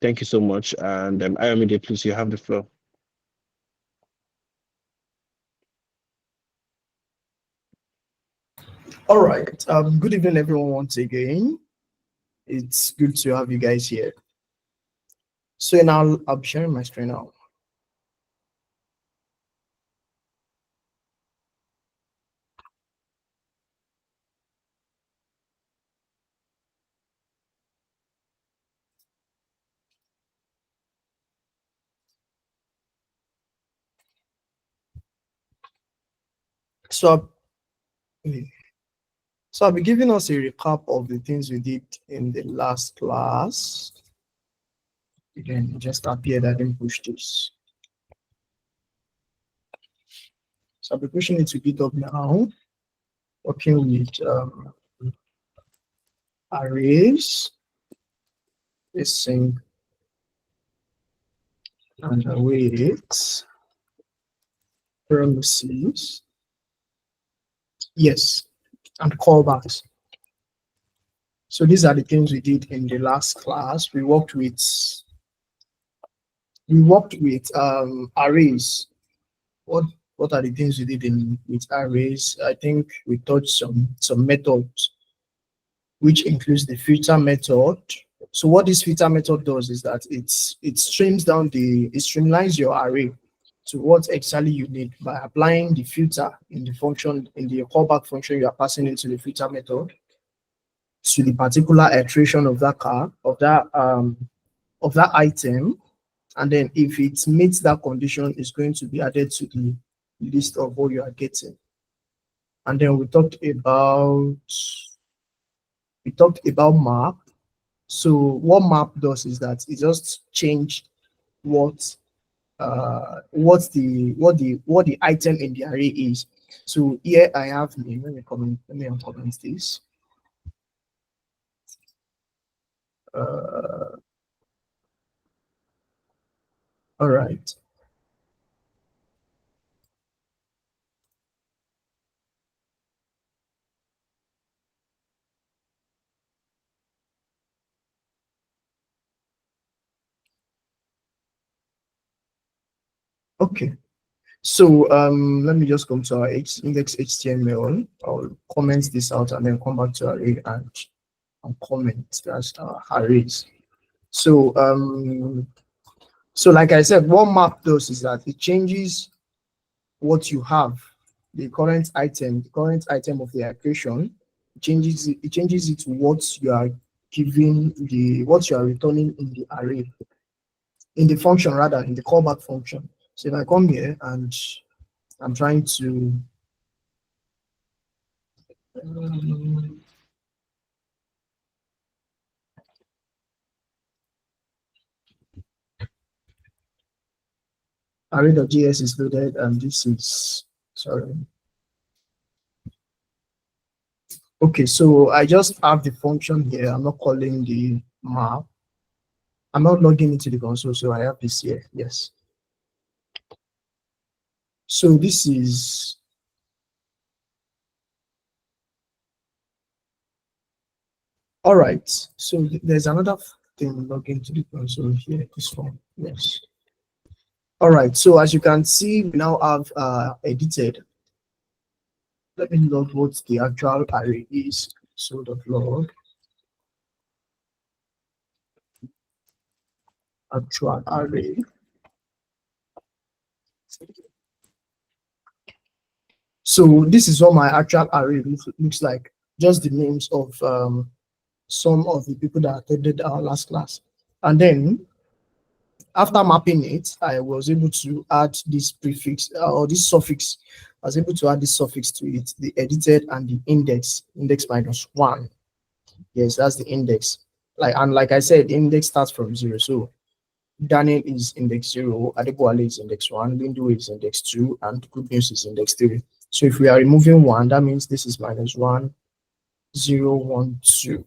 Thank you so much. And Ayomide, please, you have the floor. All right. Good evening, everyone, once again. It's good to have you guys here. So now I'll be sharing my screen now. So, I'll be giving us a recap of the things we did in the last class. Again, it just appeared I didn't push this. So I'll be pushing it to GitHub now. Working with arrays, async, and await premises. Yes, and callbacks. So these are the things we did in the last class. We worked with arrays. What are the things we did with arrays? I think we touched some methods, which includes the filter method. So what this filter method does is that it streamlines your array to what exactly you need by applying the filter in the function, in the callback function you are passing into the filter method to the particular iteration of that item, and then if it meets that condition, it's going to be added to the list of what you are getting. And then we talked about map. So what map does is that it just change what the item in the array is. So here I have name. Let me uncomment this. All right. Okay. So let me just come to our index HTML. I'll comment this out and then come back to array and comment as arrays. So so like I said, what map does is that it changes what you have, the current item of the iteration. It changes it to what you are what you are returning in the array, in the function rather, in the callback function. So if I come here and I'm trying to array.js is loaded, and this is, sorry. Okay, so I just have the function here. I'm not calling the map. I'm not logging into the console, so I have this here. Yes. So this is all right. So there's another thing logging to the console here. This one. Yes. All right. So as you can see, we now have edited. Let me log what the actual array is. So the log actual array. So this is what my actual array looks like. Just the names of some of the people that attended our last class. And then after mapping it, I was able to add this prefix or this suffix. I was able to add this suffix to it, the edited and the index -1. Yes, that's the index. Like I said, index starts from 0. So Daniel is index 0, Adeboale is index 1, Lindu is index 2, and Good News is index 3. So if we are removing 1, that means this is -1, 0, 1, 2.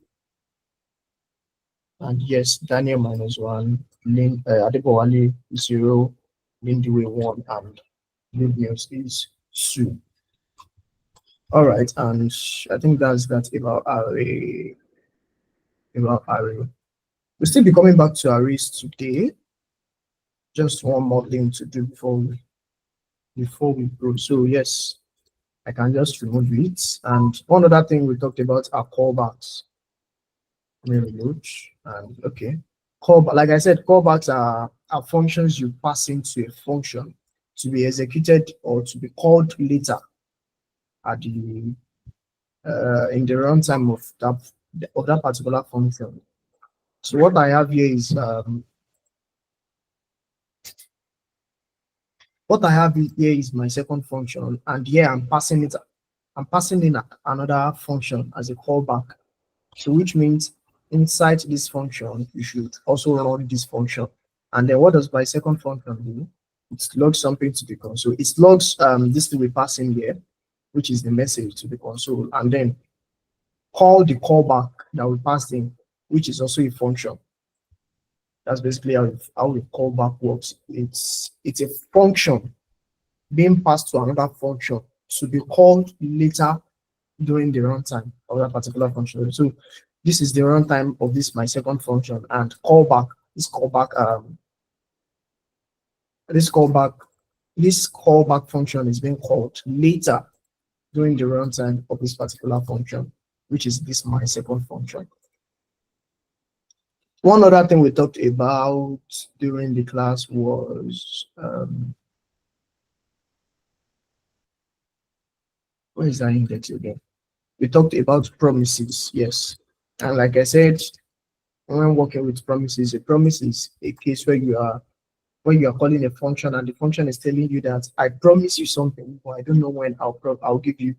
And yes, Daniel -1, Adeboale 0, Lindu 1, and Good News is 2. All right, and I think that's about array. We'll still be coming back to arrays today. Just one more thing to do before we go. So yes, I can just remove it. And one other thing we talked about are callbacks. Let me reload. And okay, like I said, callbacks are functions you pass into a function to be executed or to be called later at the in the runtime of that particular function. So what I have here is my second function, and here I'm passing in another function as a callback. So which means inside this function, you should also run this function. And then what does my second function do? It logs something to the console. It logs this thing we pass in here, which is the message to the console, and then call the callback that we passed in, which is also a function. That's basically how the callback works. It's a function being passed to another function to be called later during the runtime of that particular function. So this is the runtime of this my second function, and callback. This callback function is being called later during the runtime of this particular function, which is this my second function. One other thing we talked about during the class was where is that index again? We talked about promises, yes. And like I said, when working with promises, a promise is a case where you are calling a function and the function is telling you that I promise you something, but I don't know when I'll give you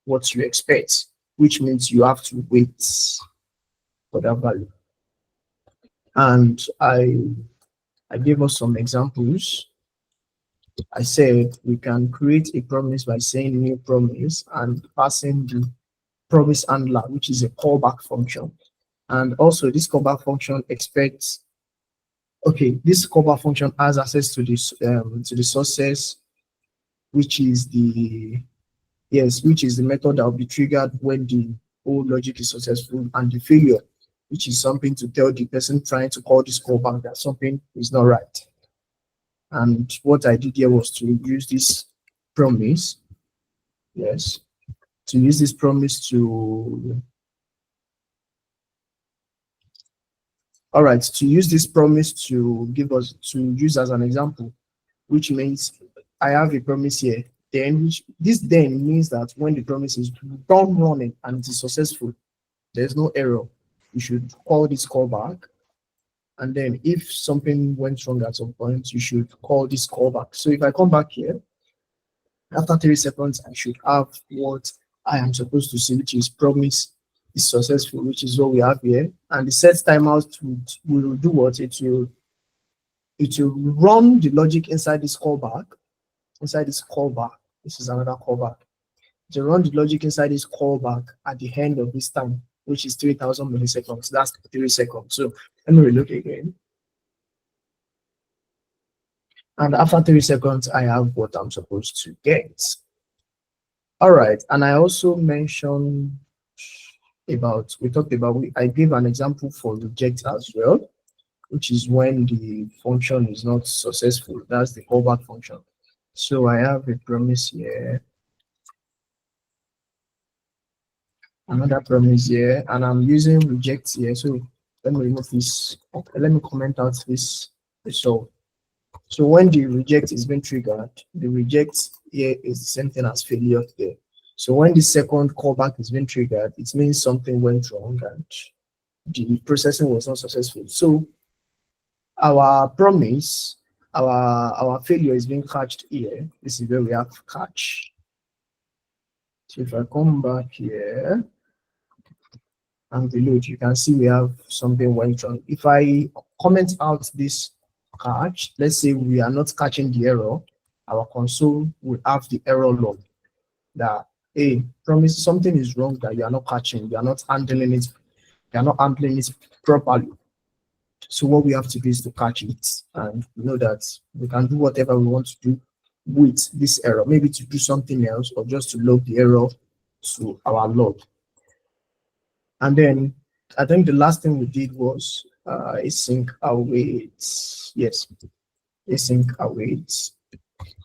what you expect, which means you have to wait for that value. And I gave us some examples. I said we can create a promise by saying new promise and passing the promise handler, which is a callback function. And also this callback function expects, okay, this callback function has access to this to the sources, which is the method that will be triggered when the whole logic is successful, and the failure, which is something to tell the person trying to call this callback that something is not right. And what I did here was to use this promise, yes, to use this promise to, all right, to use this promise to use as an example, which means I have a promise here. Then this then means that when the promise is done running and it is successful, there's no error. You should call this callback. And then if something went wrong at some point, you should call this callback. So if I come back here, after 3 seconds, I should have what I am supposed to see, which is promise is successful, which is what we have here. And the set timeout will do what? It will run the logic inside this callback. This is another callback. To run the logic inside this callback at the end of this time, which is 3000 milliseconds. That's 3 seconds. So let me relook again. And after 3 seconds, I have what I'm supposed to get. All right. And I also mentioned I gave an example for reject as well, which is when the function is not successful. That's the callback function. So I have a promise here, another promise here, and I'm using reject here. So let me remove this. Okay, let me comment out this result. So when the reject is being triggered, the reject here is the same thing as failure there. So when the second callback is being triggered, it means something went wrong and the processing was not successful. So our promise, our failure is being catched here. This is where we have catch. So if I come back here and reload, you can see we have something went wrong. If I comment out this catch, let's say we are not catching the error, our console will have the error log that, hey, promise something is wrong that you are not catching, you are not handling it properly. So what we have to do is to catch it, and know that we can do whatever we want to do with this error, maybe to do something else or just to log the error to our log. And then I think the last thing we did was async awaits. Yes, async awaits.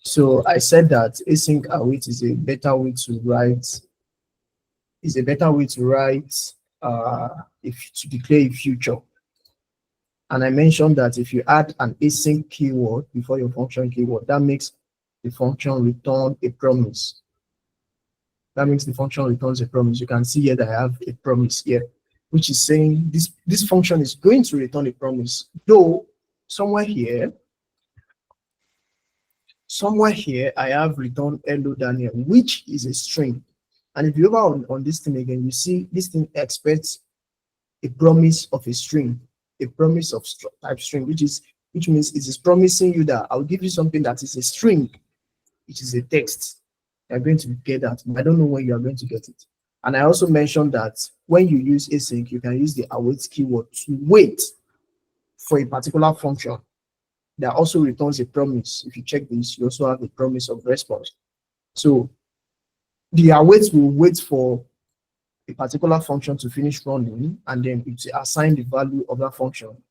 So I said that async await is a better way to write. If to declare a future. And I mentioned that if you add an async keyword before your function keyword, that makes the function return a promise. That makes the function returns a promise. You can see here that I have a promise here, which is saying this function is going to return a promise. Though somewhere here I have return hello Daniel, which is a string. And if you go on this thing again, you see this thing expects a promise of a string, a promise of type string, which means it is promising you that I'll give you something that is a string, which is a text. You're going to get that, but I don't know when you are going to get it. And I also mentioned that when you use async, you can use the await keyword to wait for a particular function that also returns a promise. If you check this, you also have a promise of response. So the await will wait for a particular function to finish running, and then it assign the value of that function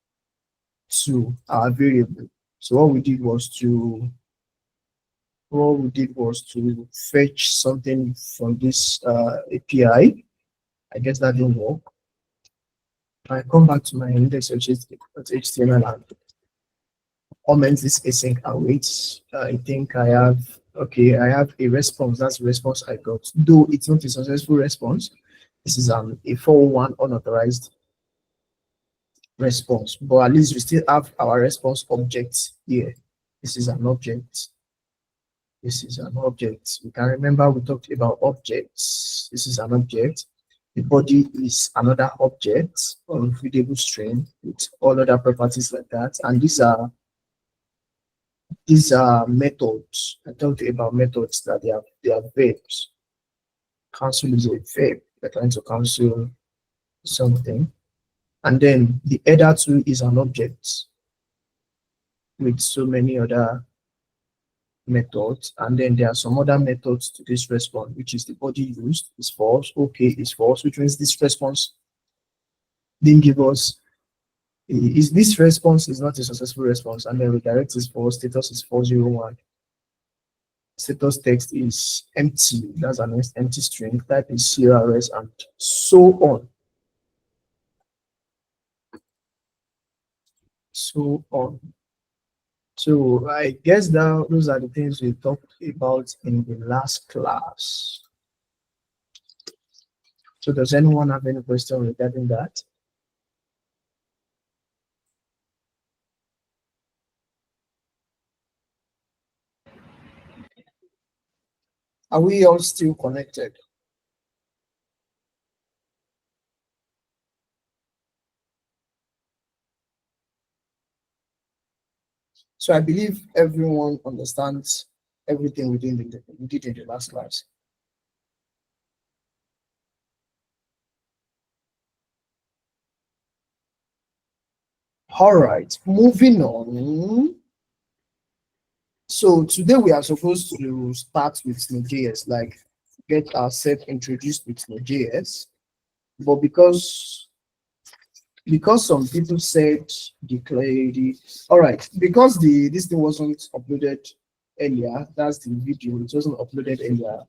to our variable. So what we did was to fetch something from this API. I guess that didn't work. I come back to my index.html and comment this async awaits. I think I have a response. That's the response I got. Though it's not a successful response. This is a 401 unauthorized response, but at least we still have our response object here. This is an object. This is an object. You can remember we talked about objects. This is an object. The body is another object or readable string with all other properties like that. And these are methods. I talked about methods that they are verbs. Cancel is a verb. We're trying to cancel something. And then the header too is an object with so many other methods. And then there are some other methods to this response, which is the body used is false, okay is false, which means this response didn't give us this response is not a successful response, and then redirect is false, status is 401. Status text is empty, that's an empty string, type is CRS, and so on. So on. So I guess that those are the things we talked about in the last class. So does anyone have any question regarding that? Are we all still connected? So I believe everyone understands everything we did in the last class. All right, moving on. So today we are supposed to start with Node.js, like get ourselves introduced with Node.js, but because some people said all right, because this thing wasn't uploaded earlier, that's the video, it wasn't uploaded earlier,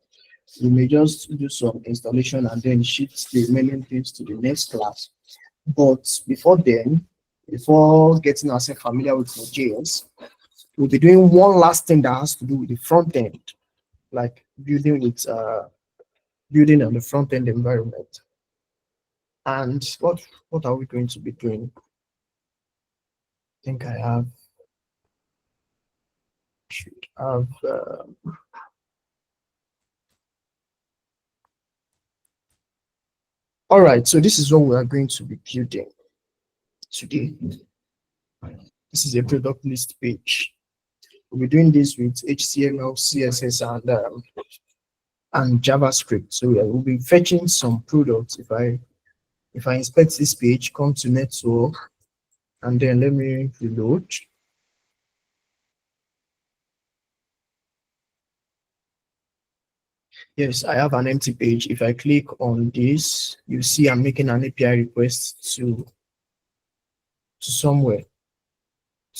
we may just do some installation and then shift the remaining things to the next class. But before then, before getting ourselves familiar with Node.js, we'll be doing one last thing that has to do with the front end, like building on the front end environment. And what are we going to be doing? I think I should have all right, so this is what we are going to be building today. This is a product list page. We'll be doing this with HTML, CSS, and JavaScript. So we'll be fetching some products. If I inspect this page, come to network, and then let me reload. Yes, I have an empty page. If I click on this, you see I'm making an API request to to somewhere,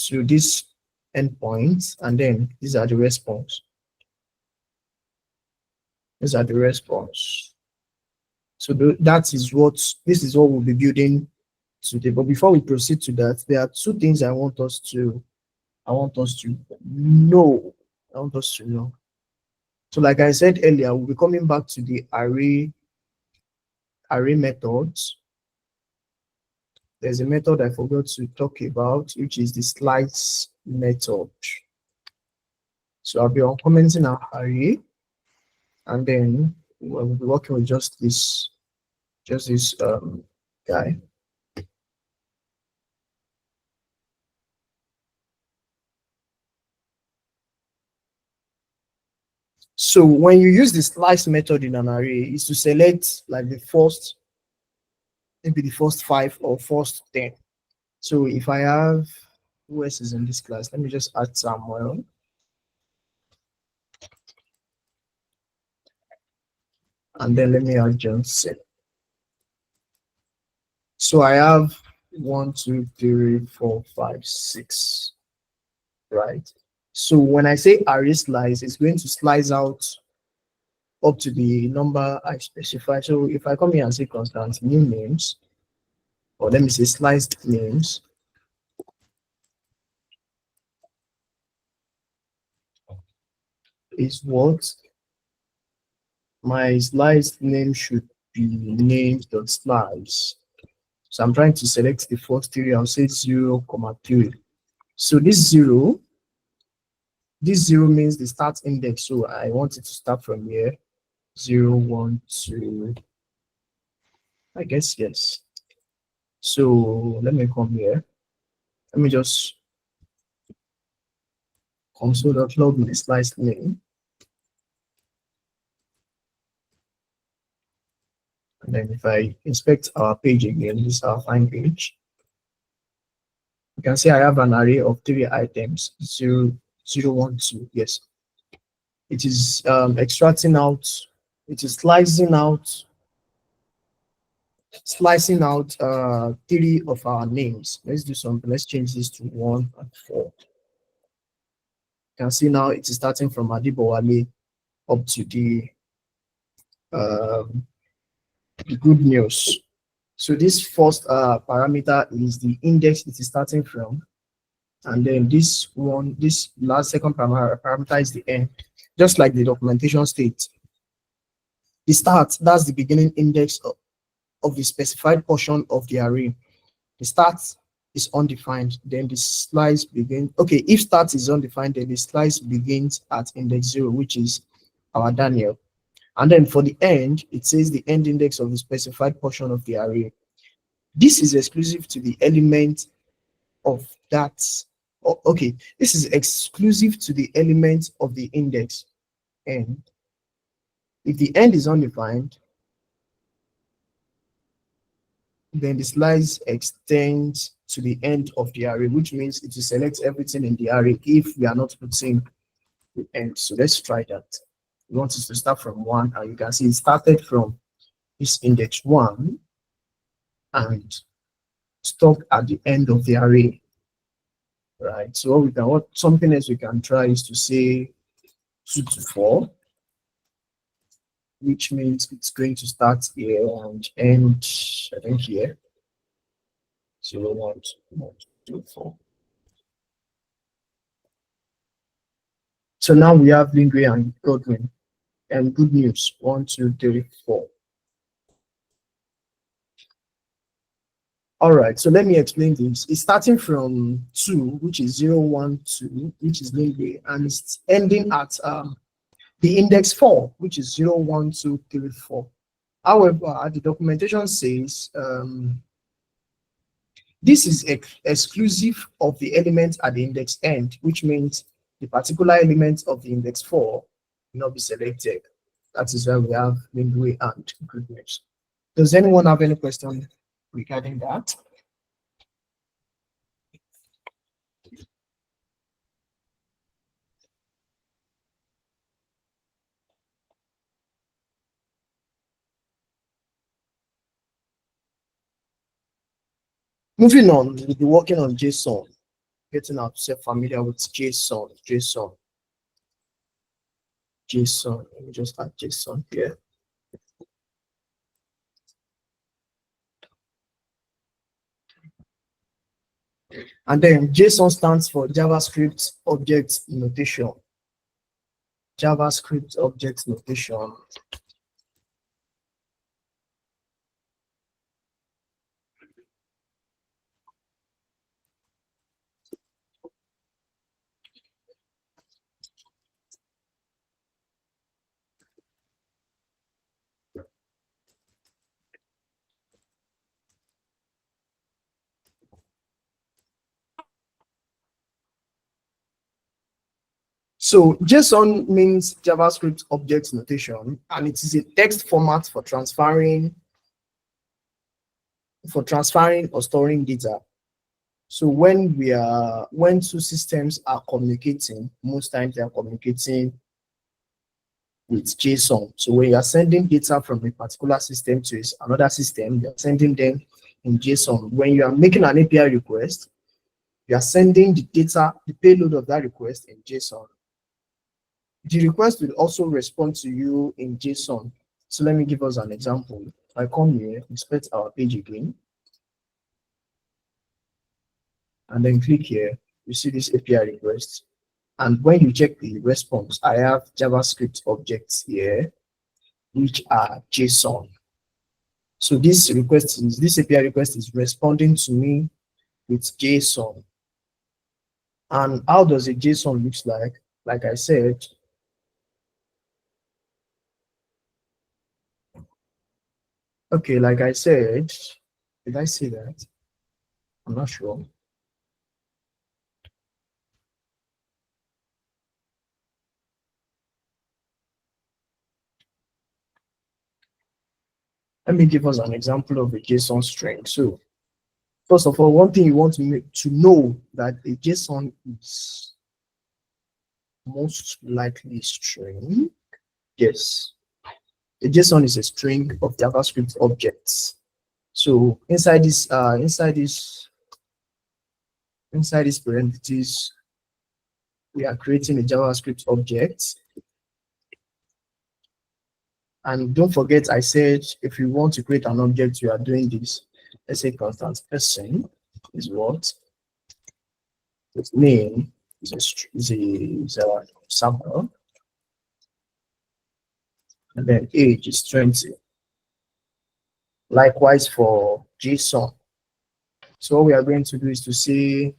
to this endpoint, and then these are the response. These are the response. So that is what this is what we'll be building today. But before we proceed to that, there are two things I want us to know. I want us to know. So like I said earlier, we'll be coming back to the array methods. There's a method I forgot to talk about, which is the slice method. So I'll be commenting our array, and then we'll be working with just this guy. So when you use the slice method in an array, is to select like the first, maybe the first 5 or first 10. So if I have, who else is in this class? Let me just add Samuel. And then let me add Johnson. So I have 1, 2, 3, 4, 5, 6, right? So when I say array slice, it's going to slice out up to the number I specify. So if I come here and say constant new names, or let me say sliced names, is what my sliced name should be names.slice. So I'm trying to select the first 3. I'll say 0, 3. So this 0 means the start index. So I want it to start from here. 0, 1, 2. I guess yes. So let me come here. Let me just console.log my slice name. And then if I inspect our page again, this is our find page. You can see I have an array of 3 items, 0, 0, 1, 2. Yes. It is extracting out, it is slicing out 3 of our names. Let's do something. Let's change this to 1 and 4. You can see now it is starting from Adibowale up to the good news. So this first parameter is the index it is starting from, and then this last second parameter is the end. Just like the documentation states, the start, that's the beginning index of the specified portion of the array. The start is undefined, then the slice begins. Okay, if start is undefined, then the slice begins at index 0, which is our Daniel. And then for the end, it says the end index of the specified portion of the array. This is exclusive to the element of that. Okay, this is exclusive to the element of the index end. If the end is undefined, then the slice extends to the end of the array, which means it will select everything in the array if we are not putting the end. So let's try that. We want it to start from 1, and you can see it started from this index 1 and stop at the end of the array. Right. So something else we can try is to say 2 to 4, which means it's going to start here and end, I think, here. 0, 1, 2, 4. So now we have Lingui and Godwin. And good news, 1, 2, 3, 4. All right, so let me explain this. It's starting from 2, which is 0, 1, 2, which is Lingui, and it's ending at the index 4, which is 0, 1, 2, 3, 4. However, the documentation says this is exclusive of the element at the index end, which means the particular element of the index 4 will not be selected. That is why we have Lingui and good news. Does anyone have any question regarding that? Moving on, we'll be working on JSON, getting ourselves familiar with JSON. Let me just add JSON here. And then JSON stands for JavaScript Object Notation. JavaScript Object Notation. So JSON means JavaScript Object Notation, and it is a text format for transferring or storing data. So when two systems are communicating, most times they are communicating with JSON. So when you are sending data from a particular system to another system, you are sending them in JSON. When you are making an API request, you are sending the data, the payload of that request in JSON. The request will also respond to you in JSON. So let me give us an example. If I come here, inspect our page again, and then click here, you see this API request. And when you check the response, I have JavaScript objects here, which are JSON. So this API request is responding to me with JSON. And how does a JSON looks like? Like I said, okay, like I said, did I say that? I'm not sure. Let me give us an example of a JSON string. So first of all, one thing you want to know that a JSON is most likely string. Yes, a JSON is a string of JavaScript objects. So inside this parentheses, we are creating a JavaScript object. And don't forget, I said if you want to create an object, you are doing this. Let's say constant person is what? Its name is a sample. And then age is 20. Likewise for JSON. So what we are going to do is to say,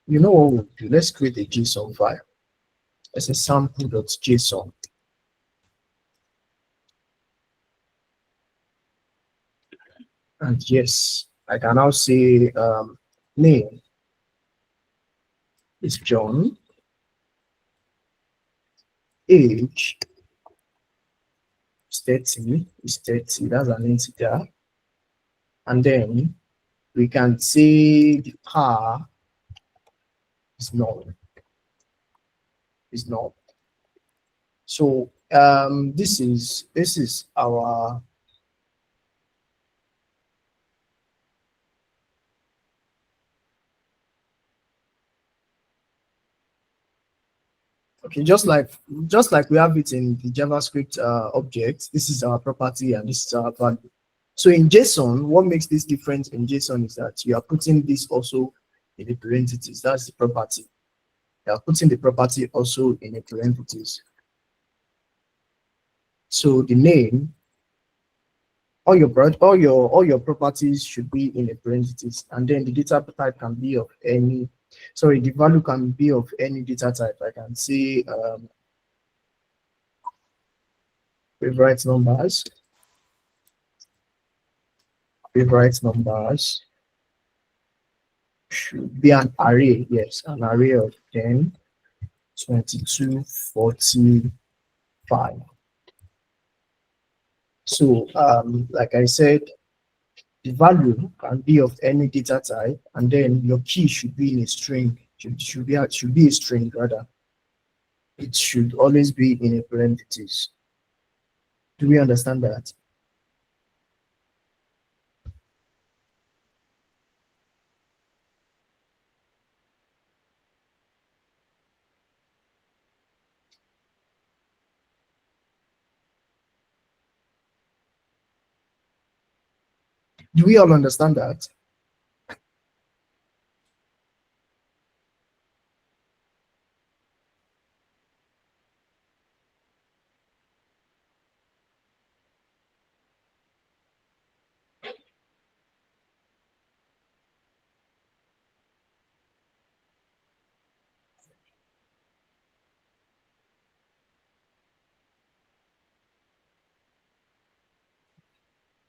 you know what we'll do? Let's create a JSON file. It's a sample.json. And yes, I can now say name is John, age is 30, that's an integer. And then we can say the car is null. So this is our okay, just like we have it in the JavaScript object, this is our property and this is our value. So in JSON, what makes this different in JSON is that you are putting this also in the parentheses. That's the property. You are putting the property also in the parentheses. So the name, all your properties should be in the parentheses, and then the data type can be of any. Sorry, the value can be of any data type. I can say favorite numbers. Favorite numbers should be an array. Yes, an array of 10, 22, 45. So like I said, the value can be of any data type, and then your key should be in a string. Should be a string rather. It should always be in a parentheses. Do we understand that? Do we all understand that?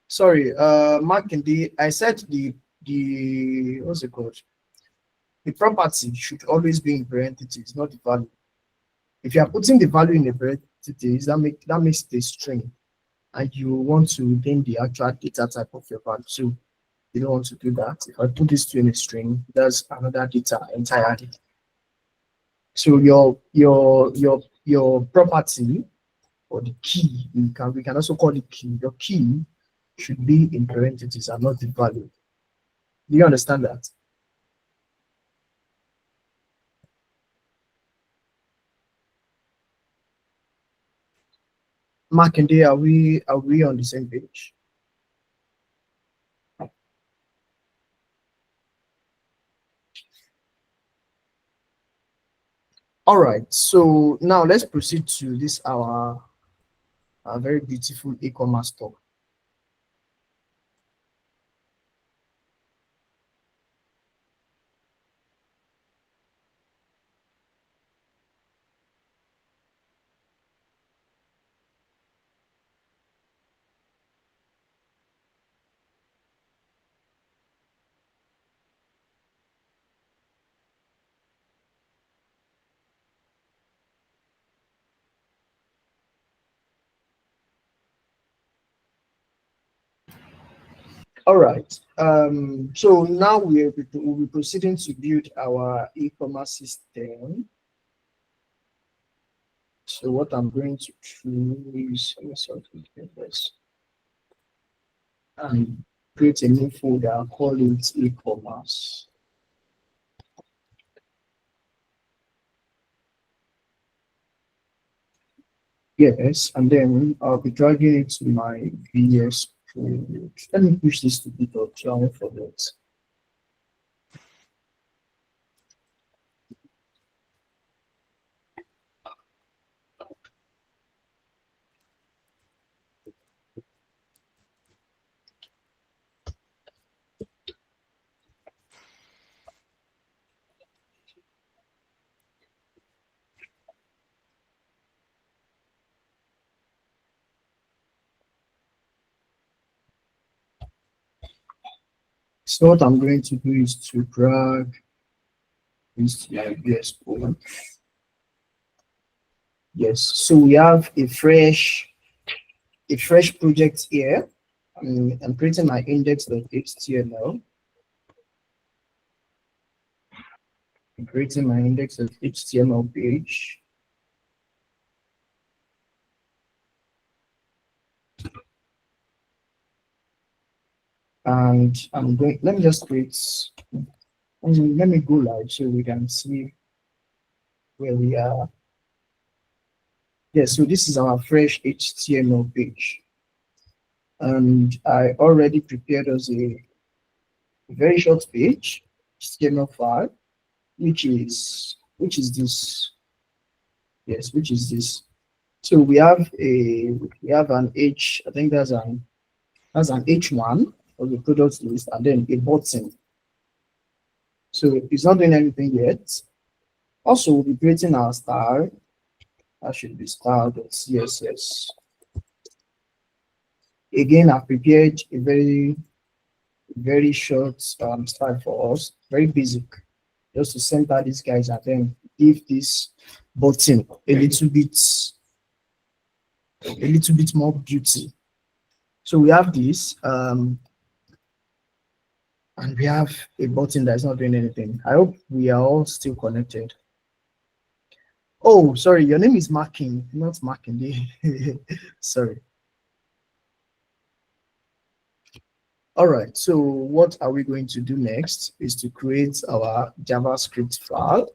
Sorry, Mark and I said the what's it called? The property should always be in parentheses, not the value. If you are putting the value in the parentheses, that makes it a string, and you want to retain the actual data type of your value. So you don't want to do that. If I put this to in a string, that's another data entirely. So your property or the key, we can also call it key. Your key should be in parentheses and not the value. Do you understand that? Mark and Day, are we on the same page? All right, so now let's proceed to this our very beautiful e-commerce store. All right. So now we'll be proceeding to build our e-commerce system. So what I'm going to do is this and create a new folder, call it e-commerce. Yes, and then I'll be dragging it to my VS Code. Let me push this to GitHub so I won't forget. So what I'm going to do is to drag this to my VS Code. Yes, so we have a fresh project here. I'm creating my index.html. I'm creating my index.html page. And I'm going, let me just create, let me go live so we can see where we are. Yes, so this is our fresh HTML page. And I already prepared us a very short page, HTML file, which is this. Yes, which is this. So we have an H, I think that's an H1 of the product list, and then a button. So it's not doing anything yet. Also, we'll be creating our style. That should be style.css. Again, I've prepared a very short style for us, very basic, just to center these guys and then give this button a little bit more beauty. So we have this, and we have a button that's not doing anything. I hope we are all still connected. Oh, sorry, your name is Marking, not Marking. Sorry. All right, so what are we going to do next is to create our JavaScript file.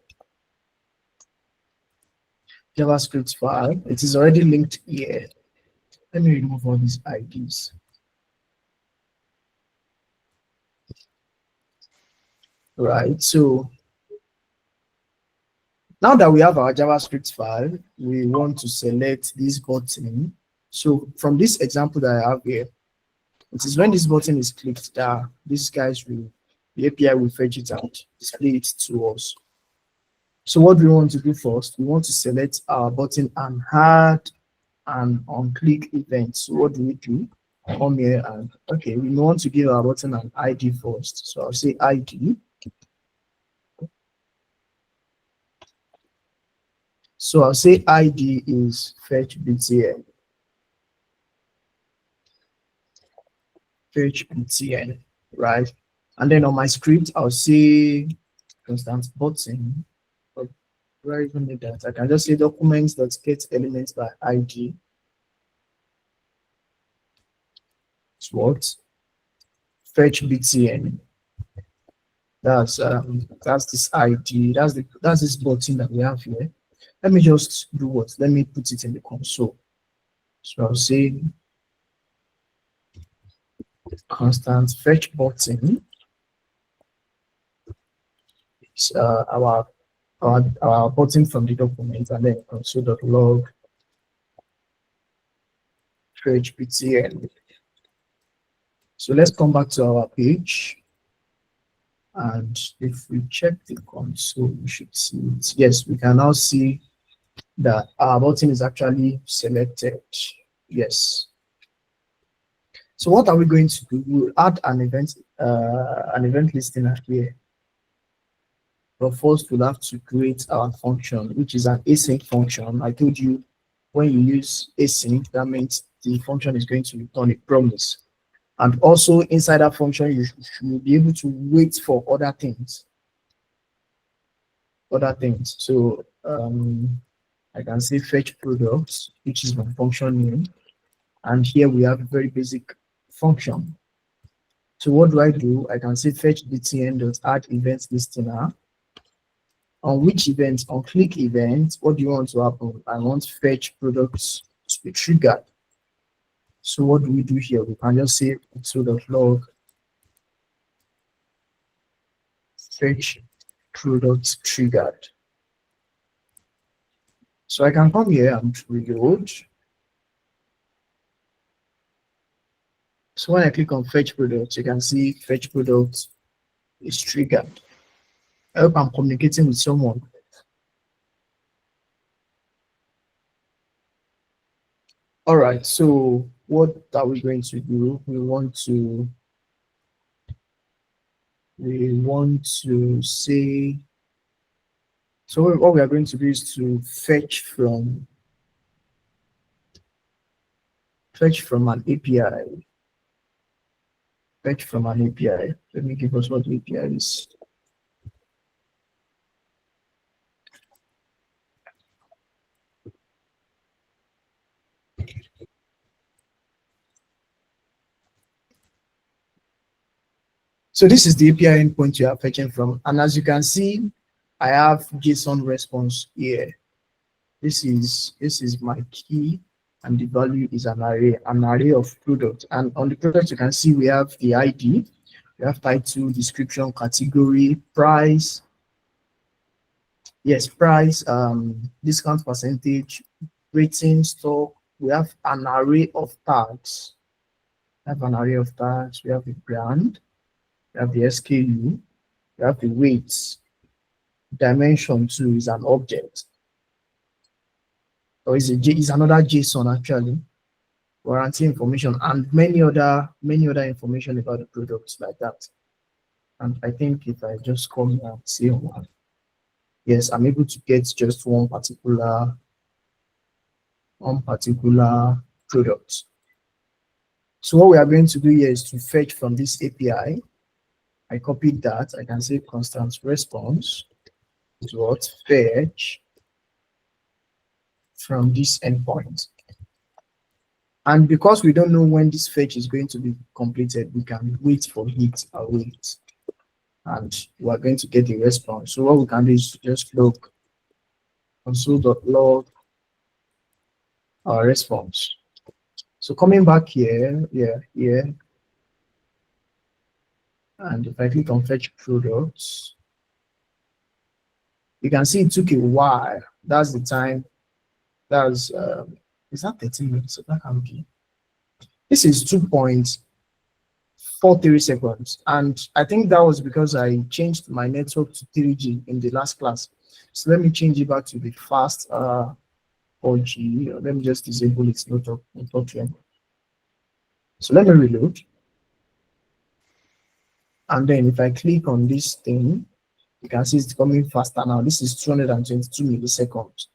JavaScript file, it is already linked here. Let me remove all these IDs. Right, so now that we have our JavaScript file, we want to select this button. So from this example that I have here, it is when this button is clicked that these guys will, the API will fetch it out, display it to us. So what do we want to do first? We want to select our button and add an on-click event. So what do we do? Come here and, okay, we want to give our button an ID first. So I'll say ID. So I'll say ID is fetch btn. Fetch btn, right? And then on my script, I'll say constant button. But where even need that? I can just say documents that get elements by ID. It's what? Fetch btn. That's this ID. That's this button that we have here. Let me just do what? Let me put it in the console. So I'll say constant fetch button is our button from the document, and then console.log fetch btn. So let's come back to our page. And if we check the console, we should see it. Yes, we can now see that our button is actually selected. Yes. So what are we going to do? We'll add an event listener here. But first, we'll have to create our function, which is an async function. I told you when you use async, that means the function is going to return a promise. And also inside that function, you should be able to wait for other things. So I can say fetch products, which is my function name. And here we have a very basic function. So what do? I can say fetch btn.add event listener. On which event? On click event, what do you want to happen? I want fetch products to be triggered. So what do we do here? We can just say console.log fetch products triggered. So I can come here and reload. So when I click on fetch products, you can see fetch products is triggered. I hope I'm communicating with someone. All right, so what are we going to do? We want to say, so what we are going to do is to fetch from an API. Fetch from an API. Let me give us what the API is. So this is the API endpoint you are fetching from. And as you can see, I have JSON response here. This is my key, and the value is an array of products. And on the product, you can see we have the ID, we have title, description, category, price. Yes, price, discount percentage, rating, stock. We have an array of tags. We have the brand, we have the SKU, we have the weights. Dimension too is an object. Or is another JSON actually. Warranty information and many other information about the products like that. And I think if I just come here and say one, yes, I'm able to get just one particular product. So what we are going to do here is to fetch from this API. I copied that. I can say constant response is what? Fetch from this endpoint. And because we don't know when this fetch is going to be completed, we can wait for it and wait. And we're going to get the response. So what we can do is just log console.log our response. So coming back here, here, and if I click on fetch products, you can see it took a while. That's the time. That's is that 13 minutes? So that can be. This is 2.43 seconds, and I think that was because I changed my network to 3G in the last class. So let me change it back to the fast 4G. Let me just disable its network. So let me reload. And then if I click on this thing, you can see it's coming faster now. This is 222 milliseconds.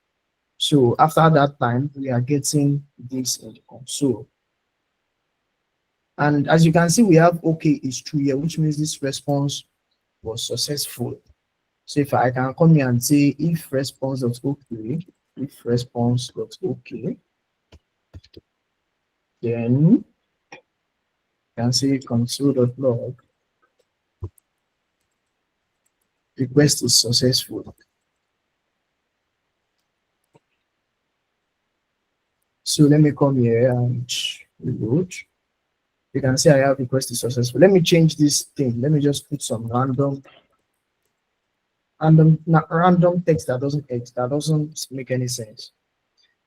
So after that time, we are getting this in the console. And as you can see, we have OK is true here, which means this response was successful. So if I can come here and say if response.OK, then you can say console.log request is successful. So let me come here and reload. You can see I have request is successful. Let me change this thing. Let me just put some random text that doesn't make any sense,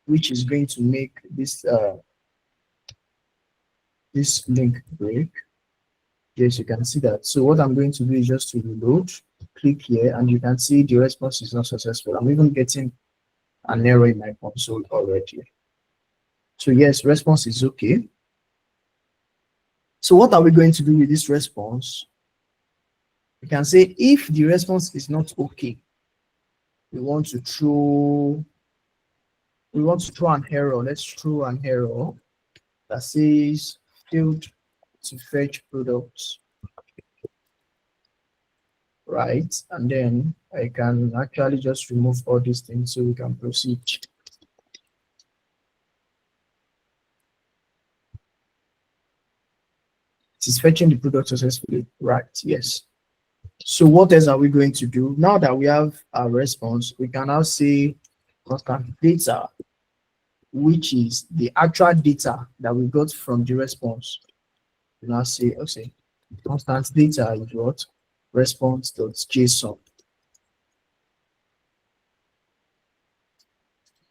which is going to make this this link break. Yes, you can see that. So what I'm going to do is just to reload, click here, and you can see the response is not successful. I'm even getting an error in my console already. So yes, response is okay. So what are we going to do with this response? We can say if the response is not okay, we want to throw an error. Let's throw an error that says failed to fetch products, right? And then I can actually just remove all these things so we can proceed. It is fetching the product successfully, right? Yes. So what else are we going to do? Now that we have our response, we can now say constant data, which is the actual data that we got from the response. We now say, okay, constant data is what? Response.json.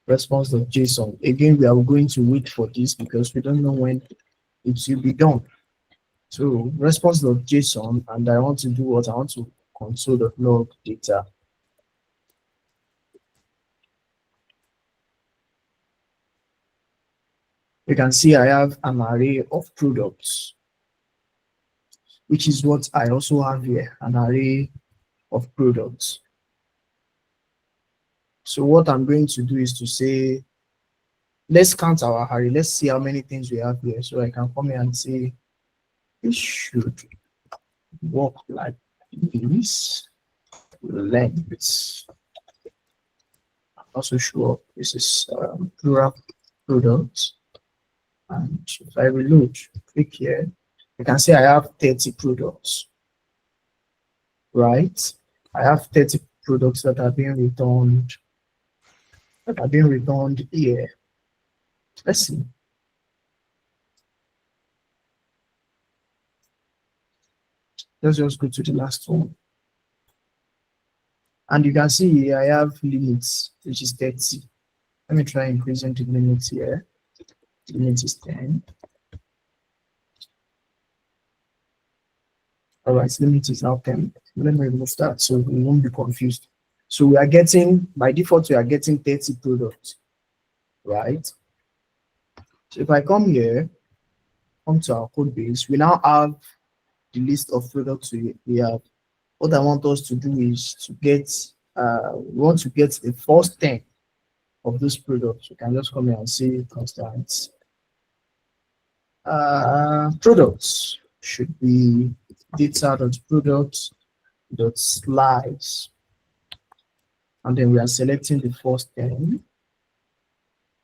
Response.json. Again, we are going to wait for this because we don't know when it will be done. So response.json, and I want to do what? I want to console.log data. You can see I have an array of products, which is what I also have here, an array of products. So what I'm going to do is to say, let's count our array. Let's see how many things we have here. So I can come here and say, it should work like this. Length. Also show this is plural products. And if I reload, click here, you can see I have 30 products, right? I have 30 products that are being returned, here. Let's see. Let's just go to the last one. And you can see here I have limits, which is 30. Let me try increasing the limits here. The limit is 10. All right, limit is now 10. Let me remove that so we won't be confused. So we are getting, by default, we are getting 30 products, right? So if I come here, come to our code base, we now have the list of products we have. What I want us to do is to get, we want to get the first 10 of those products. We can just come here and say constant products should be data.products.slice, and then we are selecting the first 10.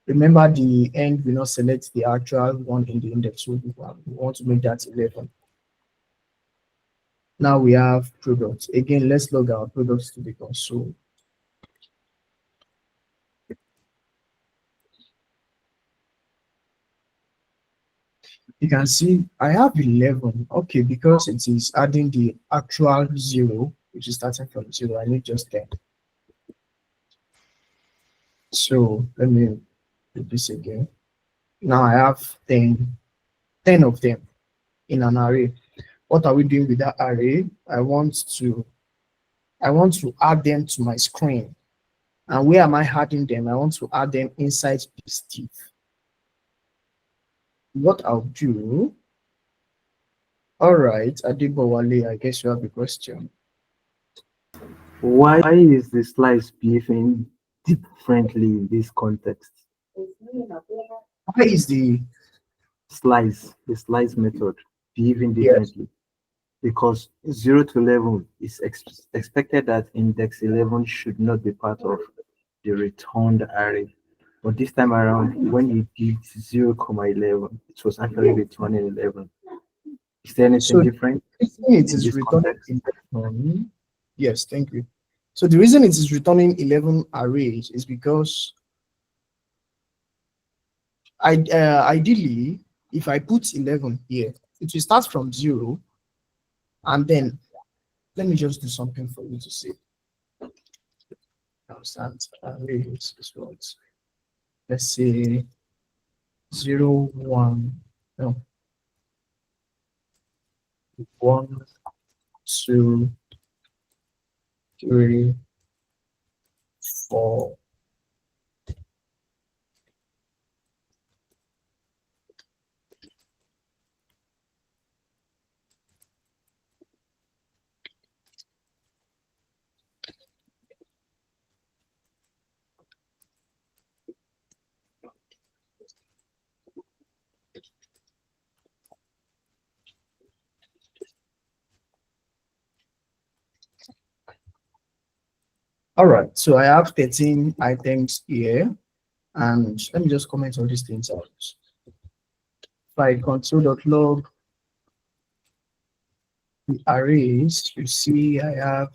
Remember, the end will not select the actual one in the index, so we want to make that 11. Now we have products. Again, let's log our products to the console. You can see I have 11. Okay, because it is adding the actual 0, which is starting from 0, I need just 10. So let me do this again. Now I have 10 of them in an array. What are we doing with that array? I want to add them to my screen. And where am I adding them? I want to add them inside this div. What I'll do, all right, Adibowale, I guess you have a question. Why is the slice behaving differently in this context? Why is the slice method behaving differently? Because 0 to 11 is expected that index 11 should not be part of the returned array. But this time around, when you did 0, 11, it was actually returning 11. Is there anything different? It is returning 11. Yes, thank you. So the reason it is returning 11 arrays is because ideally, if I put 11 here, it will start from 0, and then let me just do something for you to see. Constant arrays is what? Let's say 0, 1, no, 1, 2, 3, 4. All right, so I have 13 items here, and let me just comment on these things out. By console.log the arrays, you see I have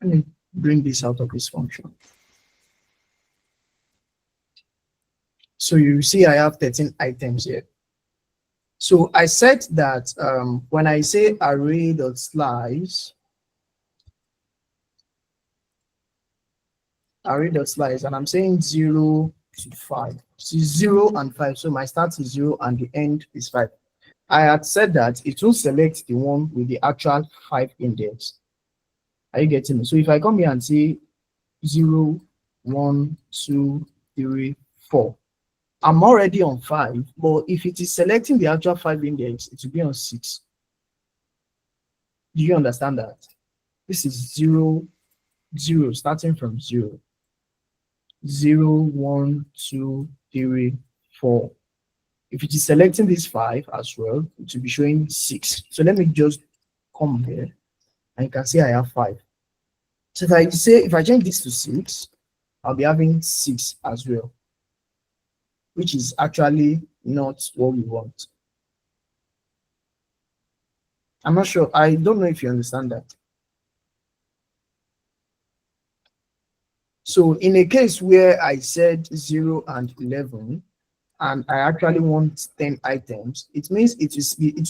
let me bring this out of this function. So you see I have 13 items here. So I said that when I say array.slice, and I'm saying 0 to 5. So 0 and 5. So my start is 0 and the end is 5. I had said that it will select the one with the actual 5 index. Are you getting me? So if I come here and say 0, 1, 2, 3, 4, I'm already on 5, but if it is selecting the actual 5 index, it will be on 6. Do you understand that? This is 0, 0, starting from 0. 0, 1, 2, 3, 4. If it is selecting this 5 as well, it will be showing 6. So let me just come here, and you can see I have 5. So if I change this to 6, I'll be having 6 as well, which is actually not what we want. I'm not sure. I don't know if you understand that. So in a case where I said 0 and 11, and I actually want 10 items, it means it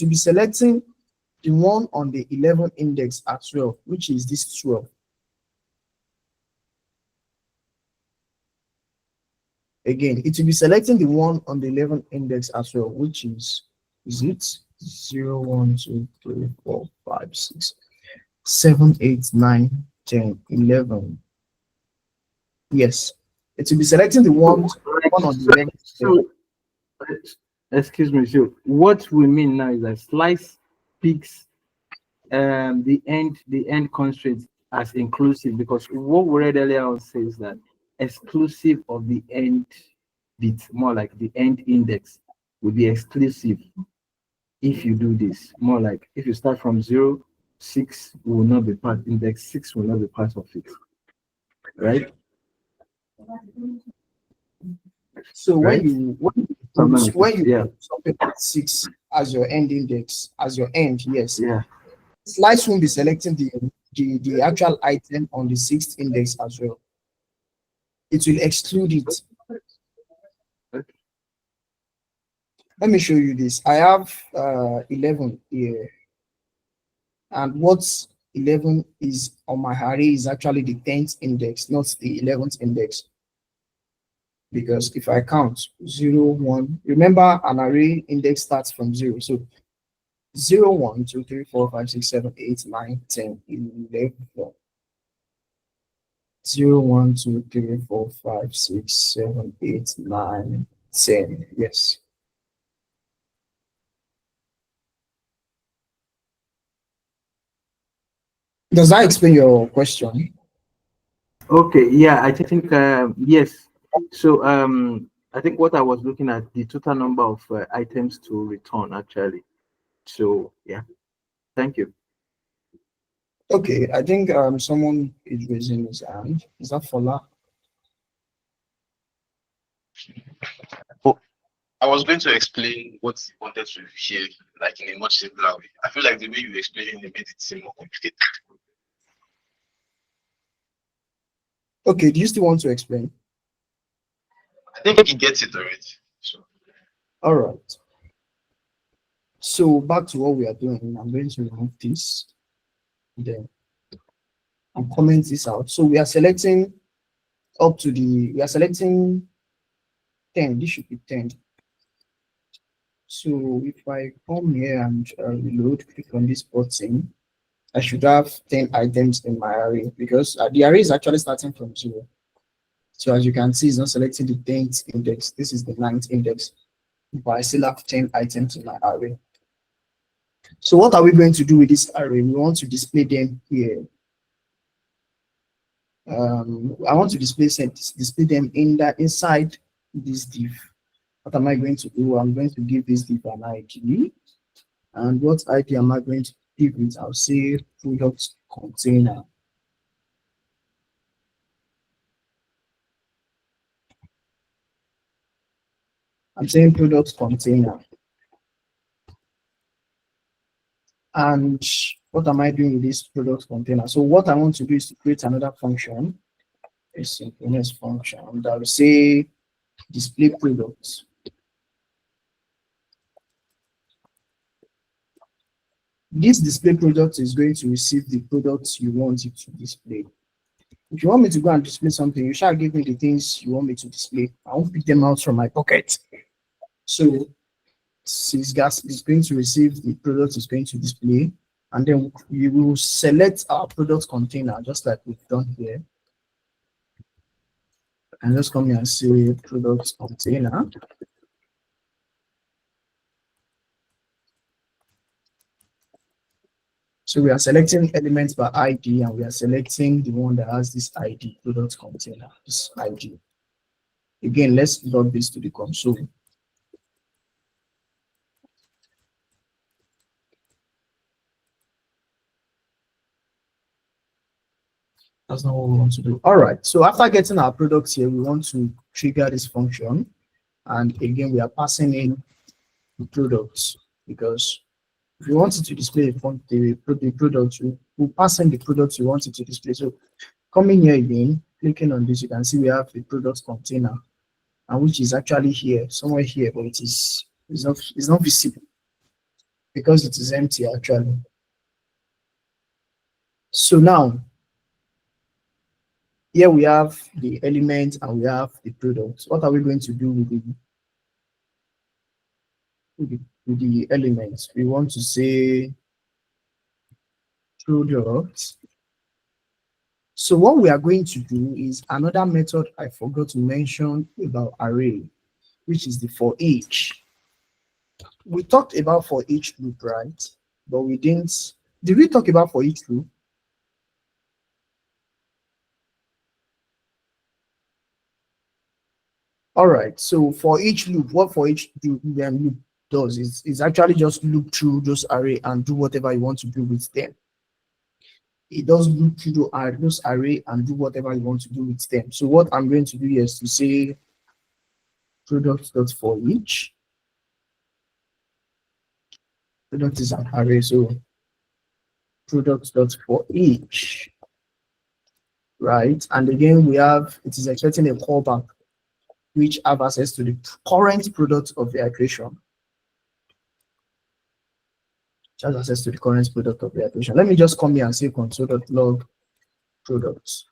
will be selecting the one on the 11 index as well, which is this 12. Again, it will be selecting the one on the 11 index as well, which is it 0, 1, 2, 3, 4, 5, 6, 7, 8, 9, 10, 11. Yes, it will be selecting the one on the 11. So, excuse me. So what we mean now is that slice picks the end constraint as inclusive, because what we read earlier on says that exclusive of the end bit, more like the end index, will be exclusive if you do this. More like if you start from 0, 6 will not be part, index 6 will not be part of it, right? So Right? when you Yeah, put something like 6 as your end index, as your end, yes, yeah. slice won't be selecting the actual item on the 6th index as well. It will exclude it. Let me show you this. I have 11 here, and what's 11 is on my array is actually the 10th index, not the 11th index. Because if I count 0, 1, remember an array index starts from 0. So 0, 1, 2, 3, 4, 5, 6, 7, 8, 9, 10, 11. 0, 1, 2, 3, 4, 5, 6, 7, 8, 9, 10. Yes. Does that explain your question? Okay, yeah, I think yes. So I think what I was looking at the total number of items to return actually. So yeah, thank you. Okay, I think someone is raising his hand. Is that Fola? I was going to explain what you wanted to hear, like in a much simpler way. I feel like the way you explained it made it seem more complicated. Okay, do you still want to explain? I think he gets it already. So All right. So back to what we are doing. I'm going to remove this. Then and comment this out. So we are selecting we are selecting 10. This should be 10. So if I come here and reload, click on this button, I should have 10 items in my array because the array is actually starting from 0. So as you can see, it's not selecting the 10th index. This is the 9th index, but I still have 10 items in my array. So what are we going to do with this array? We want to display them here. I want to display them inside this div. What am I going to do? I'm going to give this div an ID. And what ID am I going to give it? I'll say product container. I'm saying product container. And what am I doing with this product container? So what I want to do is to create another function, a synchronous function that will say display products. This display product is going to receive the products you want it to display. If you want me to go and display something, you shall give me the things you want me to display. I won't pick them out from my pocket. So sysgas is going to receive the product is going to display, and then we will select our product container just like we've done here. And just come here and say product container. So we are selecting elements by ID, and we are selecting the one that has this ID, product container, this ID. Again, let's log this to the console. That's not what we want to do. All right. So after getting our products here, we want to trigger this function. And again, we are passing in the products because if you want it to display the product, you will pass in the products you want it to display. So coming here again, clicking on this, you can see we have the product container, and which is actually here, somewhere here, but it's not visible because it is empty actually. So now here we have the element and we have the product. What are we going to do with the elements? We want to say product. So what we are going to do is another method I forgot to mention about array, which is the forEach. We talked about forEach loop, right? But we didn't. Did we talk about forEach loop? All right. So for each loop, what for each loop does is actually just loop through those array and do whatever you want to do with them. it does look through those array and do whatever you want to do with them. So what I'm going to do here is to say product.forEach. Product is an array, so product.forEach, right? And again, we have, it is expecting a callback which have access to the current product of the iteration. Which has access to the current product of the iteration. Let me just come here and say console.log products.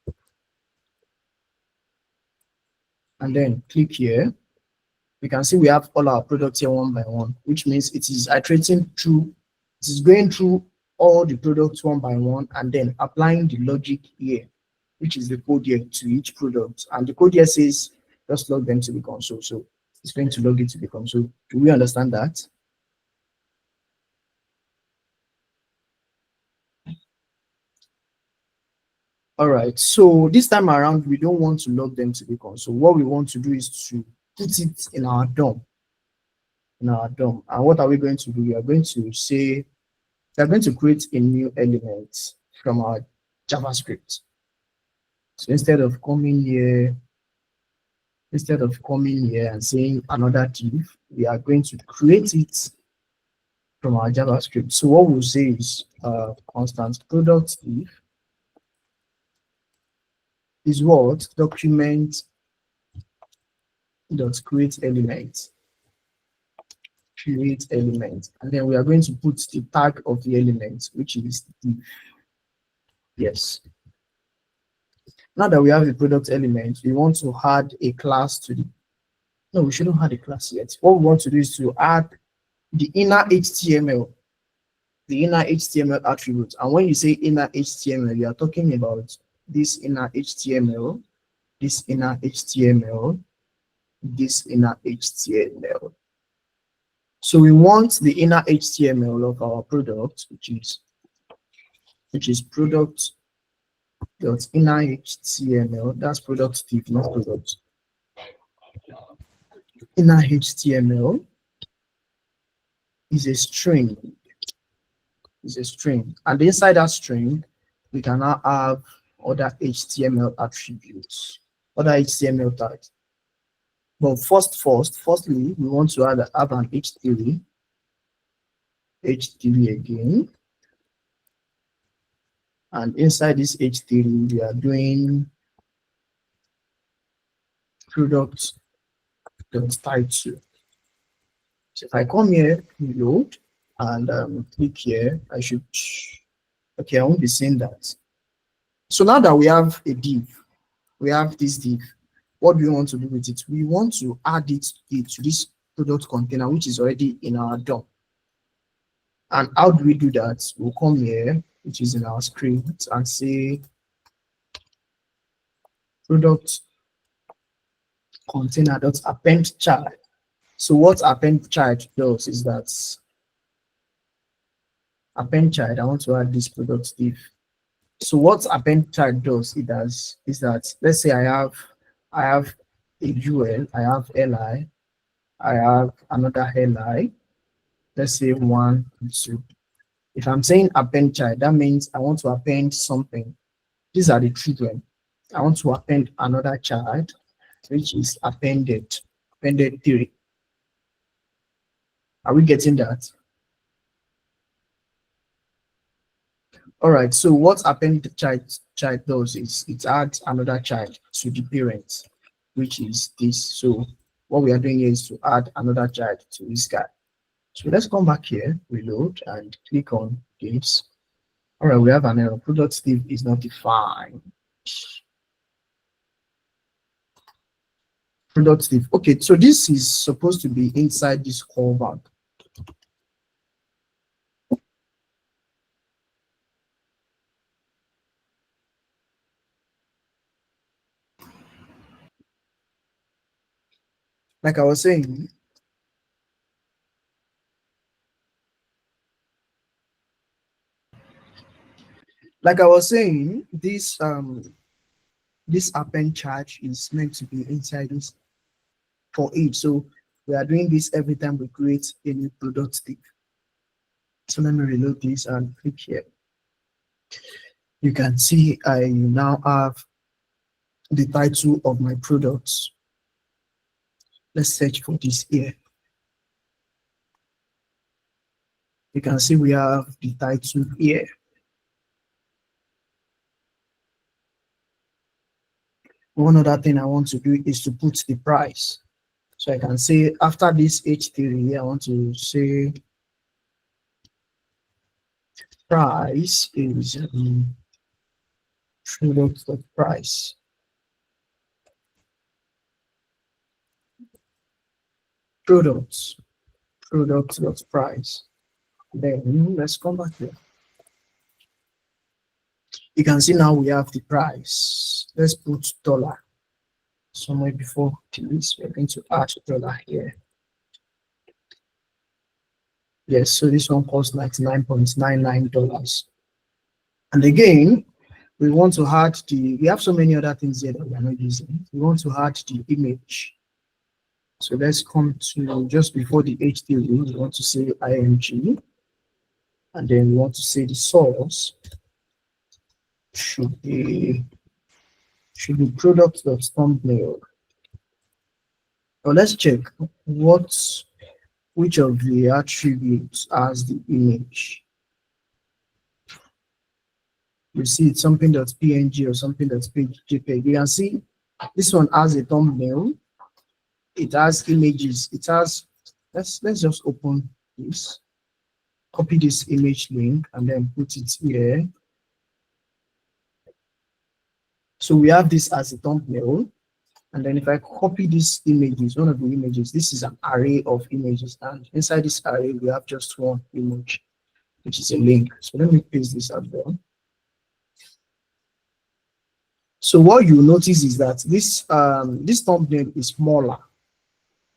And then click here. We can see we have all our products here one by one, which means it is iterating through, it is going through all the products one by one and then applying the logic here, which is the code here to each product. And the code here says just log them to the console. So it's going to log it to the console. Do we understand that? All right, so this time around, we don't want to log them to the console. What we want to do is to put it in our DOM. And what are we going to do? We are going to say, we are going to create a new element from our JavaScript. So instead of coming here and saying another div, we are going to create it from our JavaScript. So what we'll say is constant product div is what document dot create element, and then we are going to put the tag of the element, which is div. Yes. Now that we have the product element, we want to add a class to the. No, we shouldn't add a class yet. What we want to do is to add the inner HTML, attribute. And when you say inner HTML, you are talking about this inner HTML, this inner HTML, this inner HTML. So we want the inner HTML of our product, which is product dot inner HTML. That's product div, not product. Inner HTML is a string. And inside that string, we can now have other HTML attributes, other HTML tags. But firstly, we want to have an H3 again. And inside this H3, we are doing product.title. So if I come here, reload, and click here, I won't be saying that. So now that we have a div, we have this div, what do we want to do with it? We want to add it to this product container, which is already in our DOM. And how do we do that? We'll come here, which is in our script, and say product container.append child. So what append child does is that append child, I want to add this product div. So what append child does is that, let's say I have a UL, I have li, I have another li, let's say 1, 2. If I'm saying append child, that means I want to append something. These are the children. I want to append another child, which is appended 3. Are we getting that? All right, so what append child does is it adds another child to the parent, which is this. So what we are doing here is to add another child to this guy. So let's come back here, reload, and click on this. All right, we have an error. Product div is not defined. Product div. Okay, so this is supposed to be inside this callback. Like I was saying, this this append charge is meant to be inside this forEach. So we are doing this every time we create a new product div. So let me reload this and click here. you can see I now have the title of my products. Let's search for this here. You can see we have the title here. One other thing I want to do is to put the price. So I can say after this H3, I want to say price is product.price. Product.price. Then let's come back here. You can see now we have the price. Let's put dollar somewhere before this. We're going to add dollar here. Yes, so this one costs $99.99. And again, we want to add we have so many other things here that we are not using. We want to add the image. So let's come to just before the HTML, we want to say img, and then we want to say the source should be product.thumbnail. Now let's check which of the attributes has the image. You see it's something that's PNG or something that's JPEG. You can see this one has a thumbnail. It has images. It has, let's just open this, copy this image link and then put it here. So we have this as a thumbnail. And then if I copy these images, one of the images, this is an array of images. And inside this array, we have just one image, which is a link. So let me paste this as well. So what you notice is that this thumbnail is smaller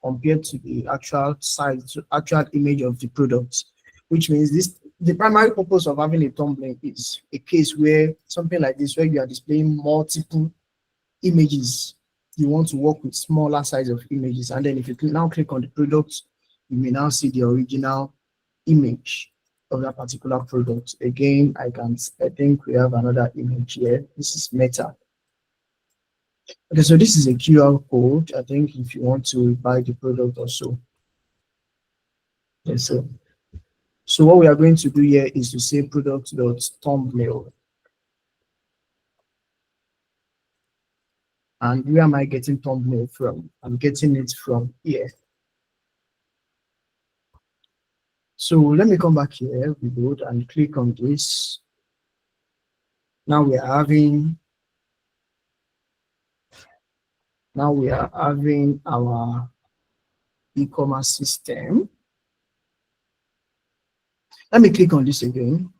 compared to the actual size, actual image of the product, which means the primary purpose of having a thumbnail is a case where something like this, where you are displaying multiple images, you want to work with smaller size of images. And then if you now click on the product, you may now see the original image of that particular product. Again, I think we have another image here. This is Meta. Okay, so this is a QR code. I think if you want to buy the product or so. Yes, so what we are going to do here is to say product.thumbnail. And where am I getting thumbnail from? I'm getting it from here. So let me come back here, reload and click on this. Now we are having our e-commerce system. Let me click on this again.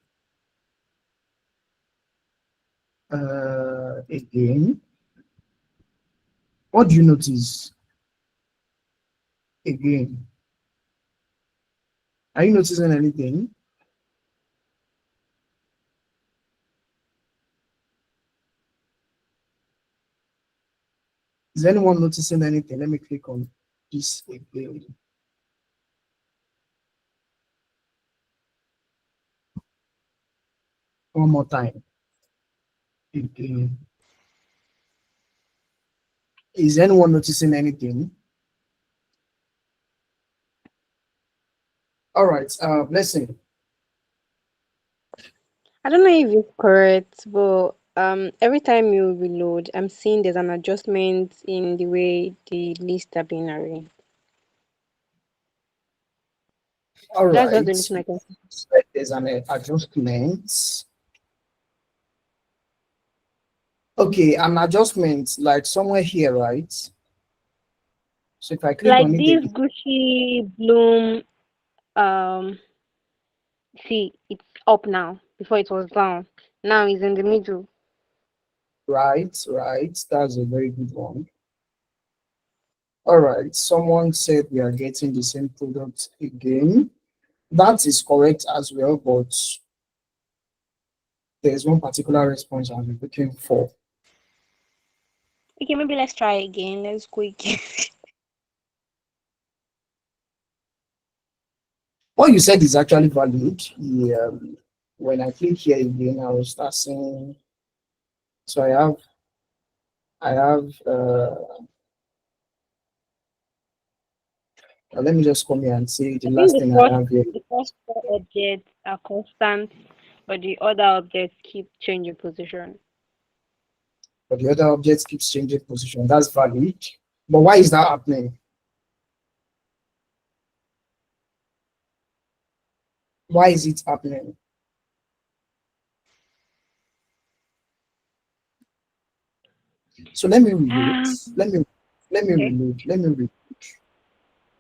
Again, what do you notice? Again, are you noticing anything? Is anyone noticing anything? Let me click on this again. One more time. Again. Is anyone noticing anything? All right, Blessing. I don't know if it's correct, but every time you reload, I'm seeing there's an adjustment in the way the lists are being arranged. All That's right. just the only thing I can see. So there's an adjustment. Okay, an adjustment like somewhere here, right? So if I click Like on it this again, Gucci Bloom, see, it's up now. Before it was down. Now it's in the middle. right, that's a very good one. All right, someone said we are getting the same product again. That is correct as well, but there's one particular response I'm looking for. Okay, maybe let's try again. Let's go again. What you said is actually valid. Yeah, when I click here again, I will start seeing. So I have let me just come here and see the I think last thing I have here. the first four objects are constant, but the other objects keep changing position. But the other objects keeps changing position. That's valid. But why is that happening? Why is it happening? So let me reload. Let me Okay. reload. Let me reload.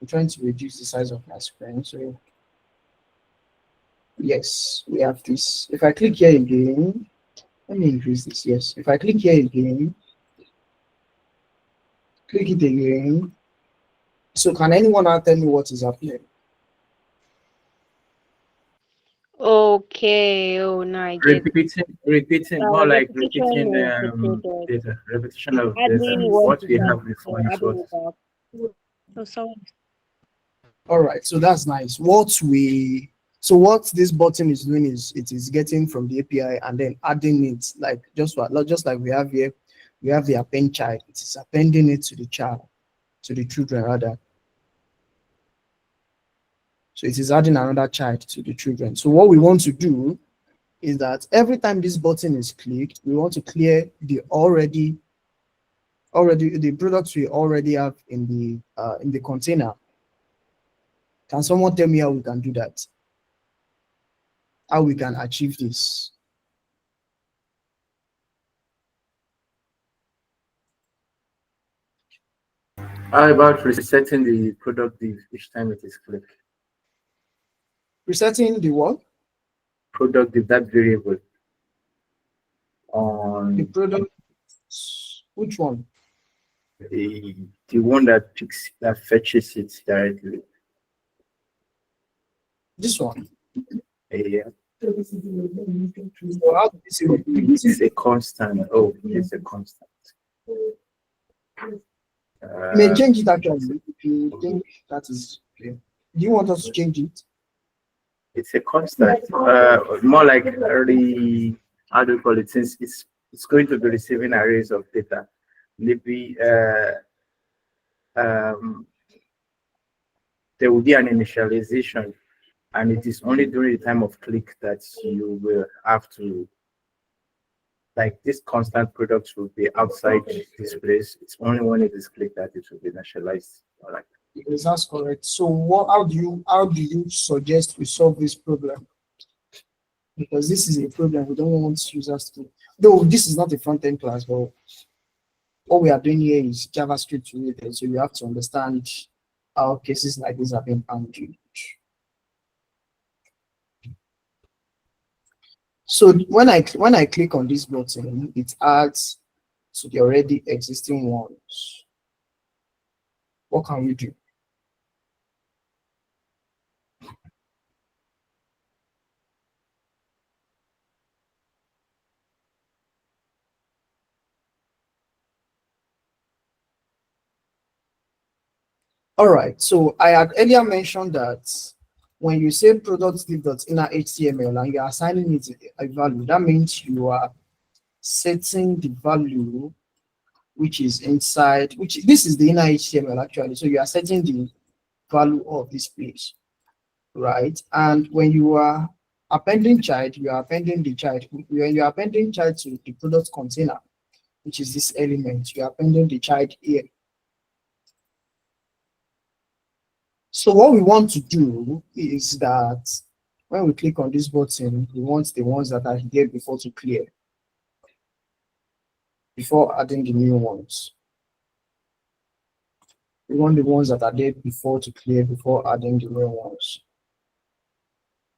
I'm trying to reduce the size of my screen. So yes, we have this. If I click here again, let me increase this. Yes, if I click here again, click it again. So can anyone now tell me what is happening? Okay. Oh, no, I get. Repeating, more like Repetition repeating is repeated. data, repetition of data. Adding what What is we that have before or is what. adding it back. So All right, so that's nice. What this button is doing is it is getting from the API and then adding it like just like we have here, we have the append child. It is appending it to the child, to the children rather. So it is adding another child to the children. So what we want to do is that every time this button is clicked, we want to clear the already the products we already have in the container. Can someone tell me how we can do that? How we can achieve this? How about resetting the product div each time it is clicked? Resetting the what? Product div, that variable The on product. Which one? the one that fetches it directly. This one. Yeah. So how do you see it? It's a constant. Oh, it's a constant. You may change it actually if you think that is clear. Do you want us to change it? It's a constant. More like the, how do you call it? Since it's going to be receiving arrays of data, maybe um, there will be an initialization, and it is only during the time of click that you will have to, like, this constant product will be outside this place. It's only when it is clicked that it will be initialized. All right. Yes, that's correct. So how do you suggest we solve this problem? Because this is a problem we don't want users to. Though this is not a front-end class, but what we are doing here is JavaScript related, so you have to understand how cases like this have been handled. So when I click on this button, it adds to the already existing ones. What can we do? All right, so I had earlier mentioned that when you say product div.inner HTML and you are assigning it a value, that means you are setting the value which is inside, which this is the inner HTML actually. So you are setting the value of this page, right? And when you are appending child, you are appending the child. When you are appending child to the product container, which is this element, you are appending the child here. So what we want to do is that when we click on this button, we want the ones that are here before to clear, before adding the new ones. We want the ones that are there before to clear, before adding the new ones.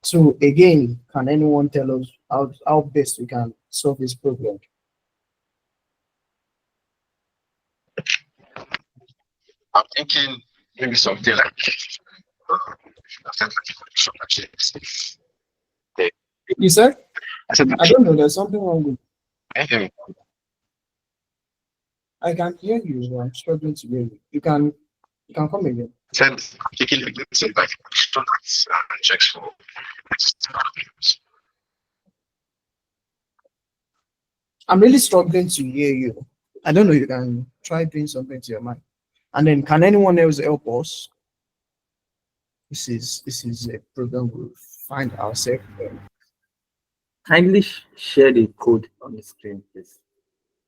So again, can anyone tell us how best we can solve this problem? I'm thinking maybe something like You said? I said, I don't know, there's something wrong with I I can hear you, but I'm struggling to hear you. You can come again. said taking like let's say like products and checks for existing values. I'm really struggling to hear you. I don't know. You can try doing something to your mind. And then, can anyone else help us? This is a program we'll find ourselves in. Kindly share the code on the screen, please.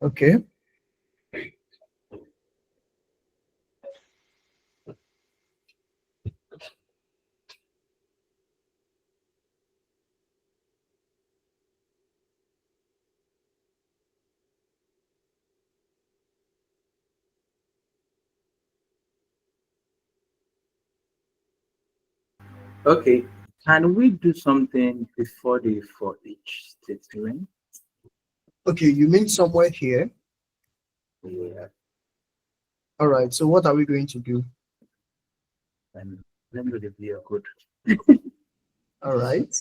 Okay. Okay. Can we do something before the for each statement? Okay, you mean somewhere here? Yeah. All right. So what are we going to do? And let me review code. All right.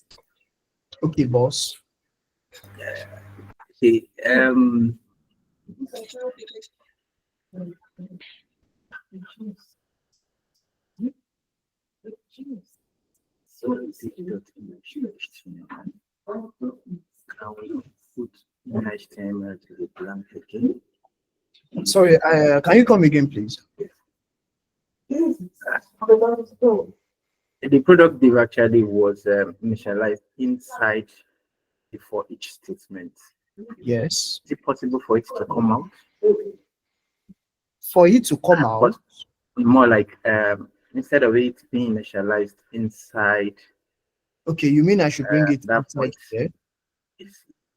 Okay, boss. Okay. So can we put HTML to the blank again? Sorry, can you come again, please? The product div actually was initialized inside the for each statement. Yes. Is it possible for it to come out? For it to come out. But more like instead of it being initialized inside. Okay, you mean I should bring it that inside here?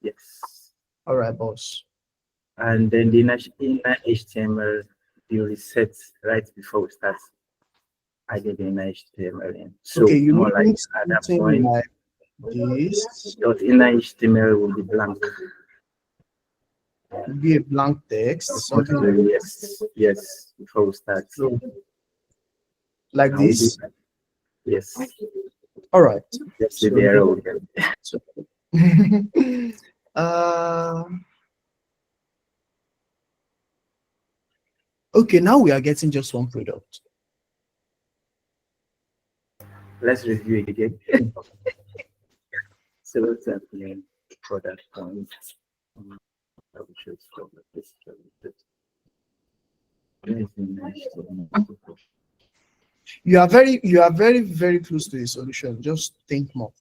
Yes. All right, boss. And then the inner HTML you reset right before we start adding the inner HTML in. So okay, you more mean like at that point, like this? your inner HTML will be blank. Be a blank text, something like yes, before we start. so, like this. Yes. All right. Let's So, see the arrow again. So, okay, now we are getting just one product. Let's review it again. So what's happening? Product point. You are very, very close to the solution. Just think more.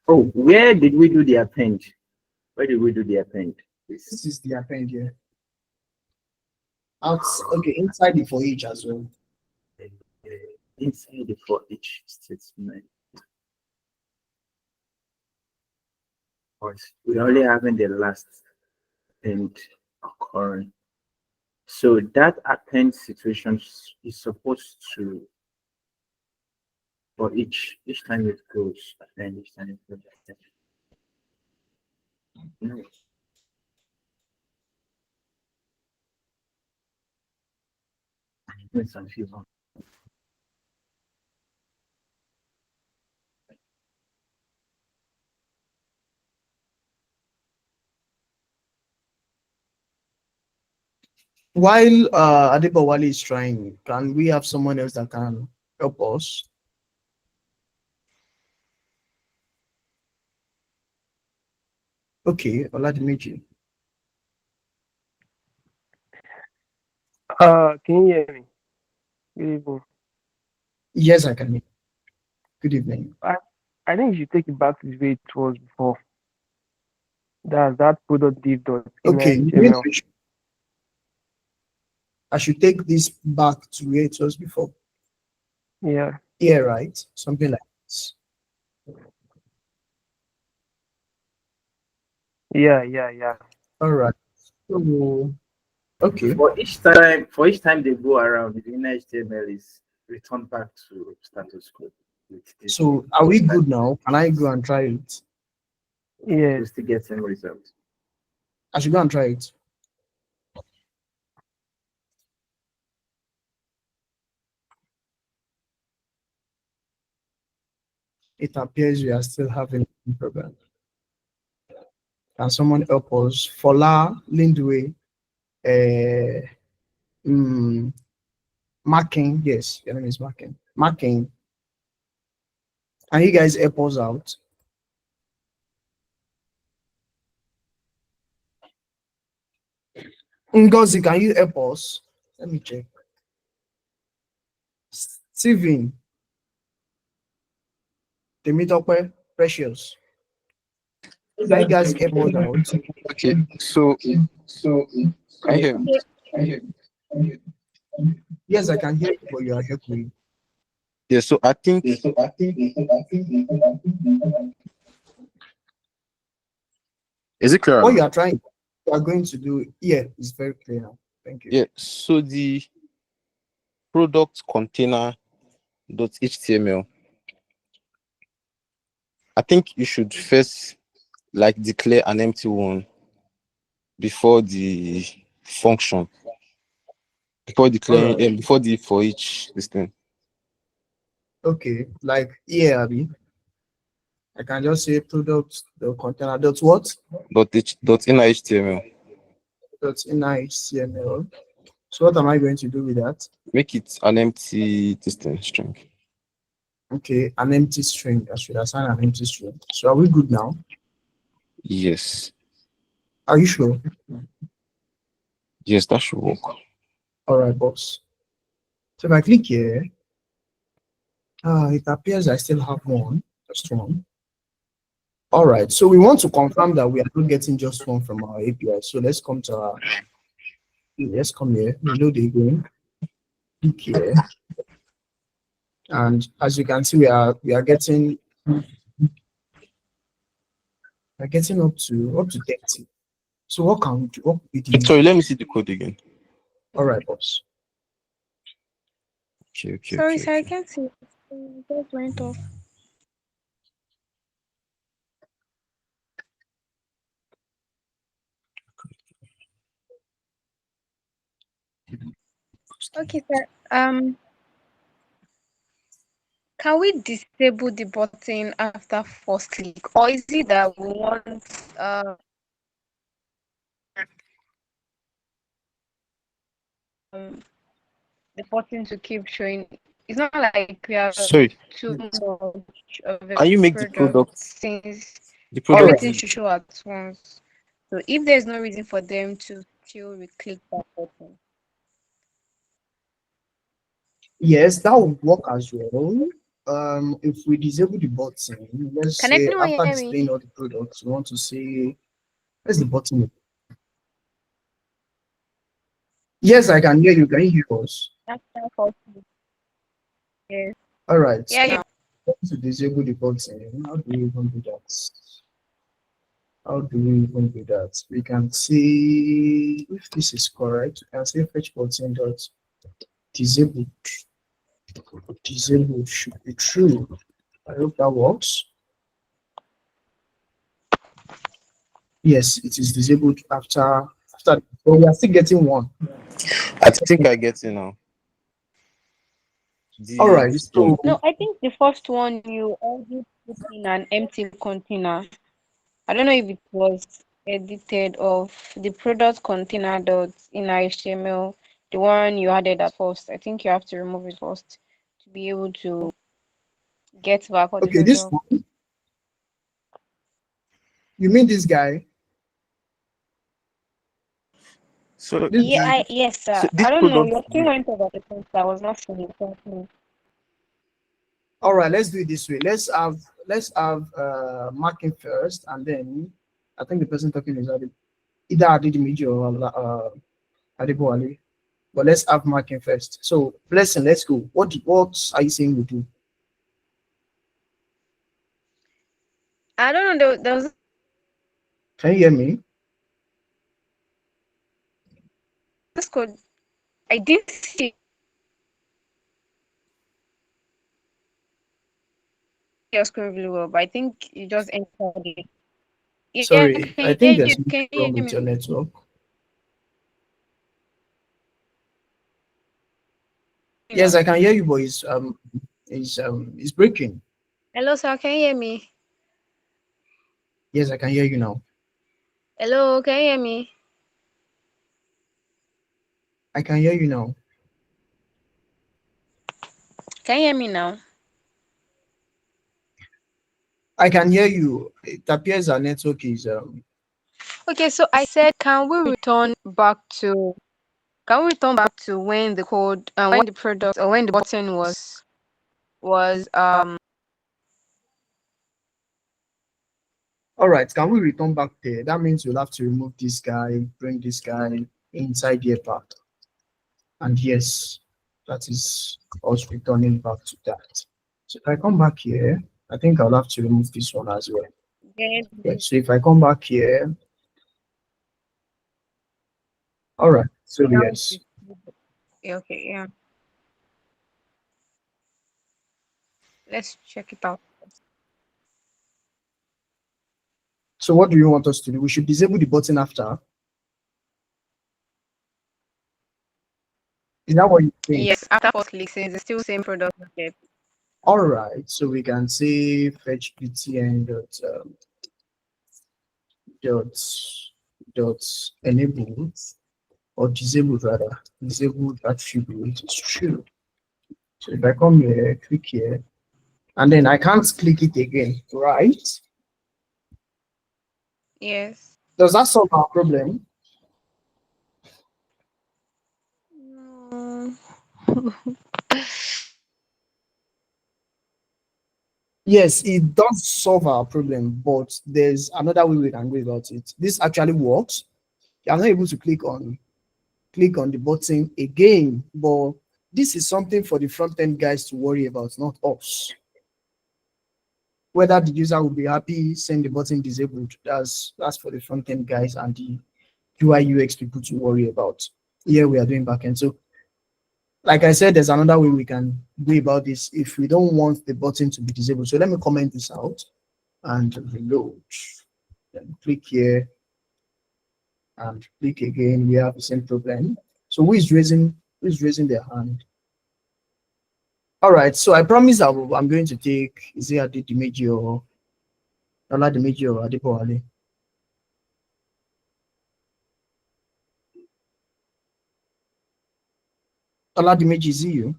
Oh, where did we do the append? Where did we do the append? This is the append here. Okay, inside the for each as well. Inside the for each statement. We're only having the last append occurring. So that append situation is supposed to, for each time it goes, append, each time it goes, append. No. It's confusing. While Adebowale is trying, can we have someone else that can help us? Okay, Oladimeji. Can you hear me? Good evening. Yes, I can. Good evening. I think you should take it back to the way it was before. That's that product div dot Okay, HTML. I should take this back to where it was before. Yeah. Yeah, right. Something like this. Yeah. All right. So, okay. For each time they go around, the inner HTML is returned back to status quo. So are we good now? Can I go and try it? Yeah. We still get same results. I should go and try it. It appears we are still having a problem. Can someone help us? Fola Lindway, Marking. Yes, your name is Marking. Marking. Can you guys help us out? Ngozi, can you help us? Let me check. Steven. Temitope, Precious. Can you guys help us out? Okay, so I hear. Yes, I can hear you, but you are helping. Yeah, so I think is it clear What now? you are going to do here is very clear now. Thank you. Yeah, so the product container.html, I think you should first like declare an empty one before the function, before declaring Alright. before the for each this thing. Okay, like here, Abby, I can just say product the container dot what? Dot inner HTML. Dot inner HTML. So what am I going to do with that? Make it an empty this thing string. Okay, an empty string. I should assign an empty string. So are we good now? Yes. Are you sure? Yes, that should work. All right, boss. So if I click here, it appears I still have one, just one. All right, so we want to confirm that we are not getting just one from our API. So let's come to our, let's come here, reload again, click here. And as you can see, we are getting up to 30. So what can we do? What we do? Sorry, let me see the code again. All right, boss. Okay. Sorry, sir, I can't see. It just went off. Okay, sir. Can we disable the button after first click, or is it that we want the button to keep showing? It's not like we have Sorry, too much of a can you make the product product since All everything right. should show at once. So if there's no reason for them to still click that button. Yes, that would work as well. If we disable the button, let's Can say anyone after hear me? displaying all the products, we want to say, where's the button? Yes, I can hear you. Can you hear us? After first click. Yes. All right. Yeah, yeah. To disable the button, how do we even do that? How do we even do that? We can see if this is correct. We can say fetch button dot disabled. Disabled should be true. I hope that works. Yes, it is disabled after, but we are still getting one. I think I get it now. All right. This So one. No, I think the first one you already put in an empty container. I don't know if it was edited of the product container dot in HTML, the one you added at first. I think you have to remove it first to be able to get back all the okay, this product. one, you mean this guy? So This Yeah, guy. yes, so sir. this I don't know. product Your thing went over the point. I was not seeing it properly. All right, let's do it this way. Let's have marking first, and then I think the person talking is either Adidimiji or Adibowale. But let's have marking first. So blessing, let's go. What are you saying we do? I don't know. There was Can you hear me? this code. I didn't see your screen really well, but I think you just entered it. Yeah, Sorry, I can think you hear there's you? something Can you wrong hear with your me network. Yes, now? I can hear you, but it's breaking. Hello, sir. Can you hear me? Yes, I can hear you now. Hello, can you hear me? I can hear you now. Can you hear me now? I can hear you. It appears our network is Okay, so I said, can we return back to when the code when the product or when the button was all right. Can we return back there? That means you'll have to remove this guy, bring this guy inside the part. And yes, that is us returning back to that. So if I come back here, I think I'll have to remove this one as well. then Yeah, so if I come back here, all right. So yes. okay, yeah. Let's check it out. So what do you want us to do? We should disable the button after. Is that what you think? Yes, after first click, since it's still same product. Okay. All right. So we can say fetch btn dot enabled or disabled rather. Disabled attribute is true. So if I come here, click here, and then I can't click it again, right? Yes. Does that solve our problem? Mm, Yes, it does solve our problem, but there's another way we can go about it. This actually works. I'm not able to click on the button again, but this is something for the front end guys to worry about, not us. Whether the user will be happy seeing the button disabled, that's for the front end guys and the UI UX people to worry about. Here we are doing backend. So like I said, there's another way we can go about this if we don't want the button to be disabled. So let me comment this out and reload. Then click here and click again. We have the same problem. So who is raising their hand? All right. So I promise I'm going to take, is it Adedimeji or Oladimeji or Adebowale? Oladimeji, is it you?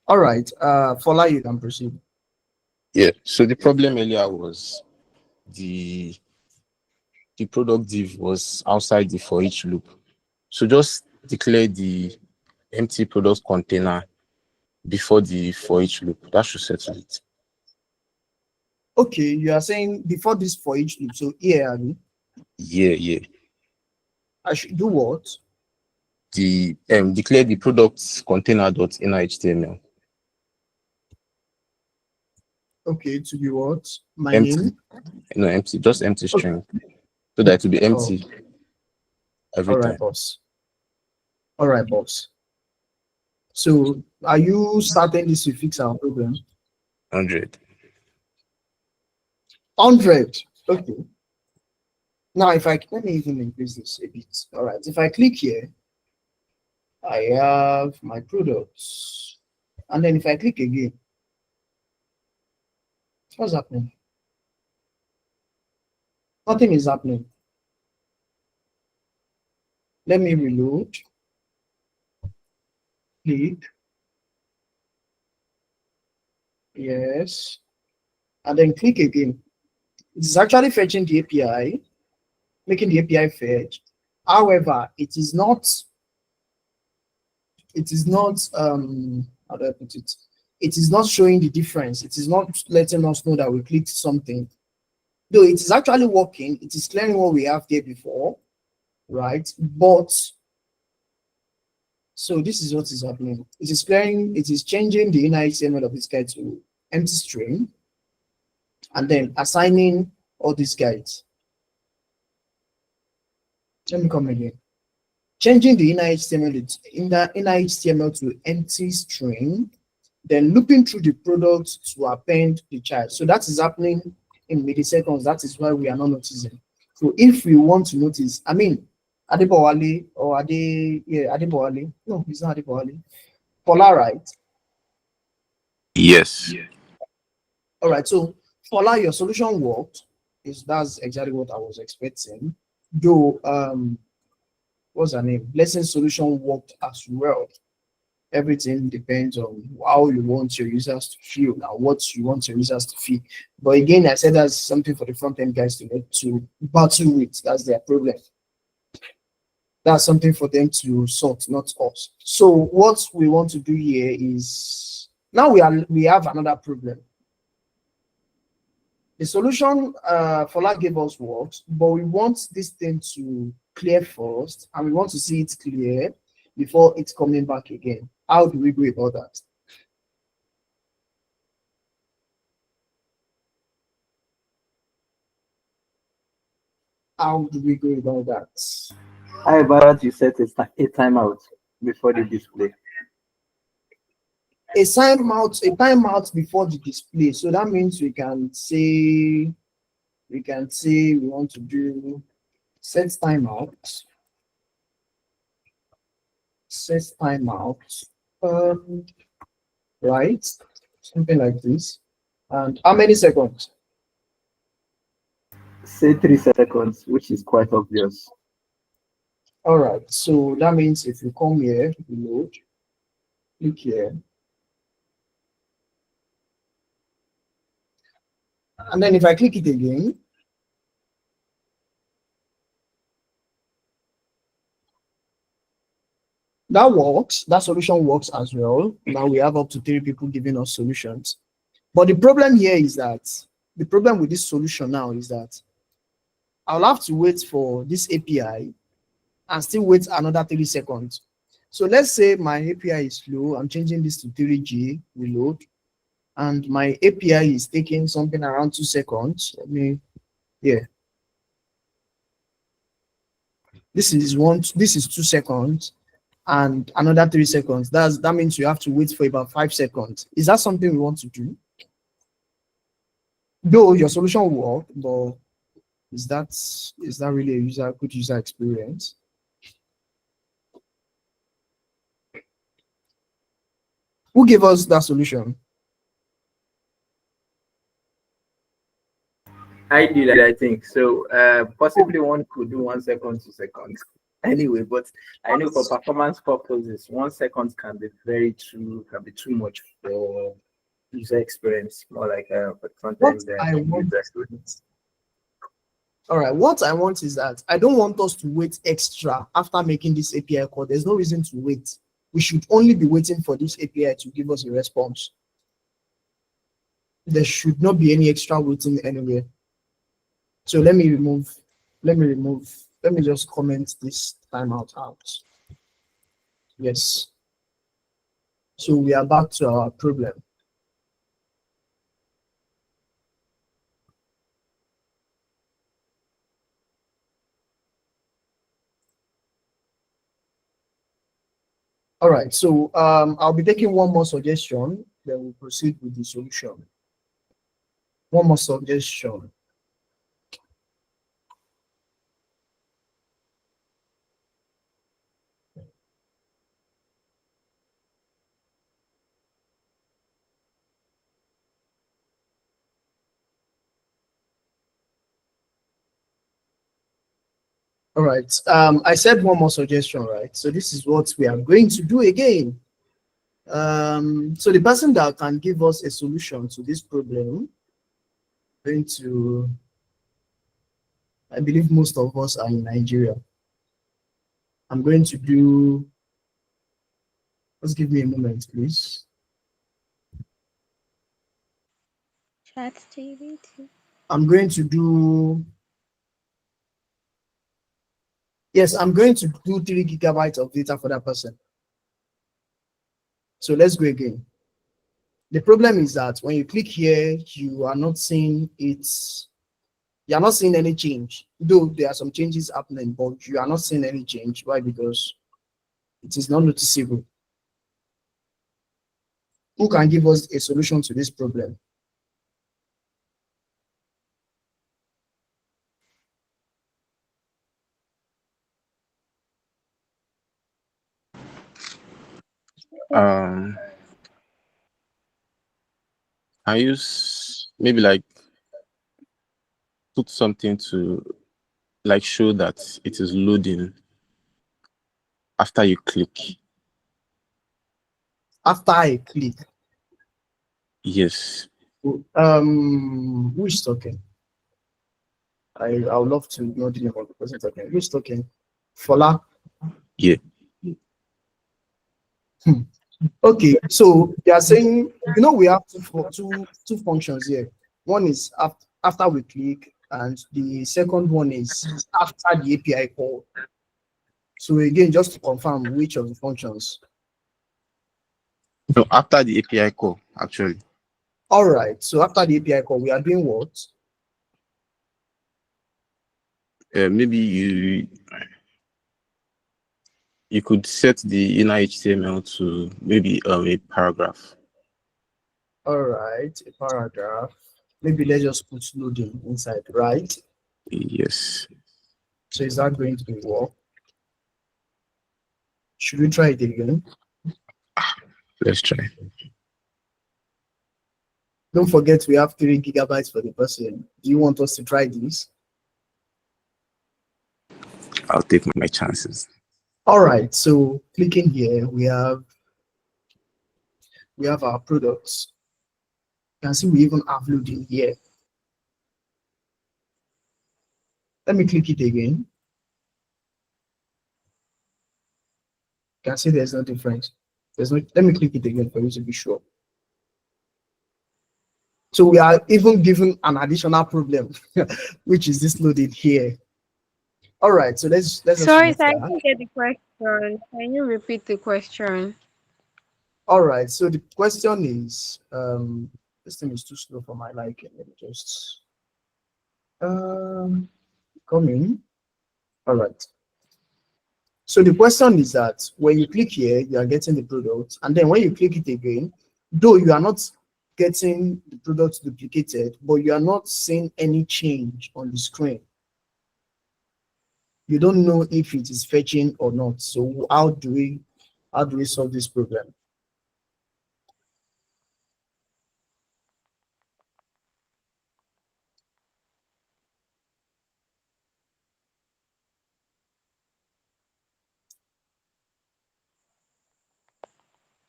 All right. Fola, you can proceed. Yeah. So the problem earlier was the product div was outside the for each loop. So just declare the empty product container before the for each loop. That should settle it. Okay, you are saying before this for each loop. So here, Abi, Yeah. I should do what? The declare the product container dot inner HTML. Okay, to be what? My Empty. name. No, empty, just empty string. So that it will be empty every All right, time. boss. All right, boss. So are you starting this to fix our problem? 100. 100. Okay. Now, if I let me even increase this a bit. All right. If I click here, I have my products, and then if I click again, what's happening? Nothing is happening. Let me reload. Click. Yes. And then click again. It is actually fetching the API, making the API fetch. However, it is not how do I put it? It is not showing the difference. It is not letting us know that we clicked something. Though it is actually working, it is clearing what we have there before, right? But so this is what is happening. It is clearing, it is changing the inner HTML of this guy to empty string, and then assigning all these guys. Let me come again. Changing the inner HTML to empty string, then looping through the product to append the child. So that is happening in milliseconds. That is why we are not noticing. So if we want to notice, I mean, Adebowale or Adebowale. No, it's not Adebowale. Fola, right? Yes. All right. So Fola, your solution worked. that's exactly what I was expecting. Though what's her name? Blessing solution worked as well. Everything depends on how you want your users to feel and what you want your users to feel. But again, I said that's something for the front end guys to battle with. That's their problem. That's something for them to sort, not us. So what we want to do here is now we have another problem. The solution Fola gave us works, but we want this thing to clear first, and we want to see it clear before it's coming back again. How do we go about that? How do we go about that? How about you set a timeout before the display? A timeout before the display. So that means we can say we want to do set timeout. Set timeout. Right? Something like this. And how many seconds? Say 3 seconds, which is quite obvious. All right. So that means if you come here, reload, click here. And then if I click it again, that works. That solution works as well. Now we have up to 3 people giving us solutions. But the problem here is that the problem with this solution now is that I'll have to wait for this API and still wait another 3 seconds. So let's say my API is slow. I'm changing this to 3G, reload, and my API is taking something around 2 seconds. Let me, yeah. This is 2 seconds and another 3 seconds. That means you have to wait for about 5 seconds. Is that something we want to do? Though your solution will work, but is that really a good user experience? Who gave us that solution? I did, I think. So possibly one could do 1 second, 2 seconds. Anyway, but I know for performance purposes, 1 second can be too much for user experience, more like for front end user experience. All right, what I want is that I don't want us to wait extra after making this API call. There's no reason to wait. We should only be waiting for this API to give us a response. There should not be any extra waiting anywhere. So let me just comment this timeout out. Yes. So we are back to our problem. All right, so I'll be taking one more suggestion, then we'll proceed with the solution. One more suggestion. All right, I said one more suggestion, right? So this is what we are going to do again. So the person that can give us a solution to this problem, I believe most of us are in Nigeria. I'm going to do, let's give me a moment, please. I'm going to do, yes, I'm going to do 3 gigabytes of data for that person. So let's go again. The problem is that when you click here, you are not seeing it. You are not seeing any change. Though there are some changes happening, but you are not seeing any change. Why? Because it is not noticeable. Who can give us a solution to this problem? I use maybe like put something to like show that it is loading after you click. After I click. Yes. Which token? I would love to know the name of the person token. Which token? Fola? Yeah. Okay, so they are saying, we have two functions here. One is after we click, and the second one is after the API call. So again, just to confirm which of the functions. No, after the API call, actually. All right, so after the API call, we are doing what? Maybe you could set the inner HTML to maybe a paragraph. All right, a paragraph. Maybe let's just put loading inside, right? Yes. So is that going to work? Should we try it again? Let's try. Don't forget we have 3 GB for the person. Do you want us to try this? I'll take my chances. All right, so clicking here, we have our products. You can see we even have loading here. Let me click it again. You can see there's no difference. Let me click it again for you to be sure. So we are even given an additional problem, which is this loading here. All right, so let's Sorry, remove I that. didn't get the question. Can you repeat the question? All right, so the question is, this thing is too slow for my liking. Let me just come in. All right. So the question is that when you click here, you are getting the product, and then when you click it again, though you are not getting the product duplicated, but you are not seeing any change on the screen. You don't know if it is fetching or not. So how do we solve this problem?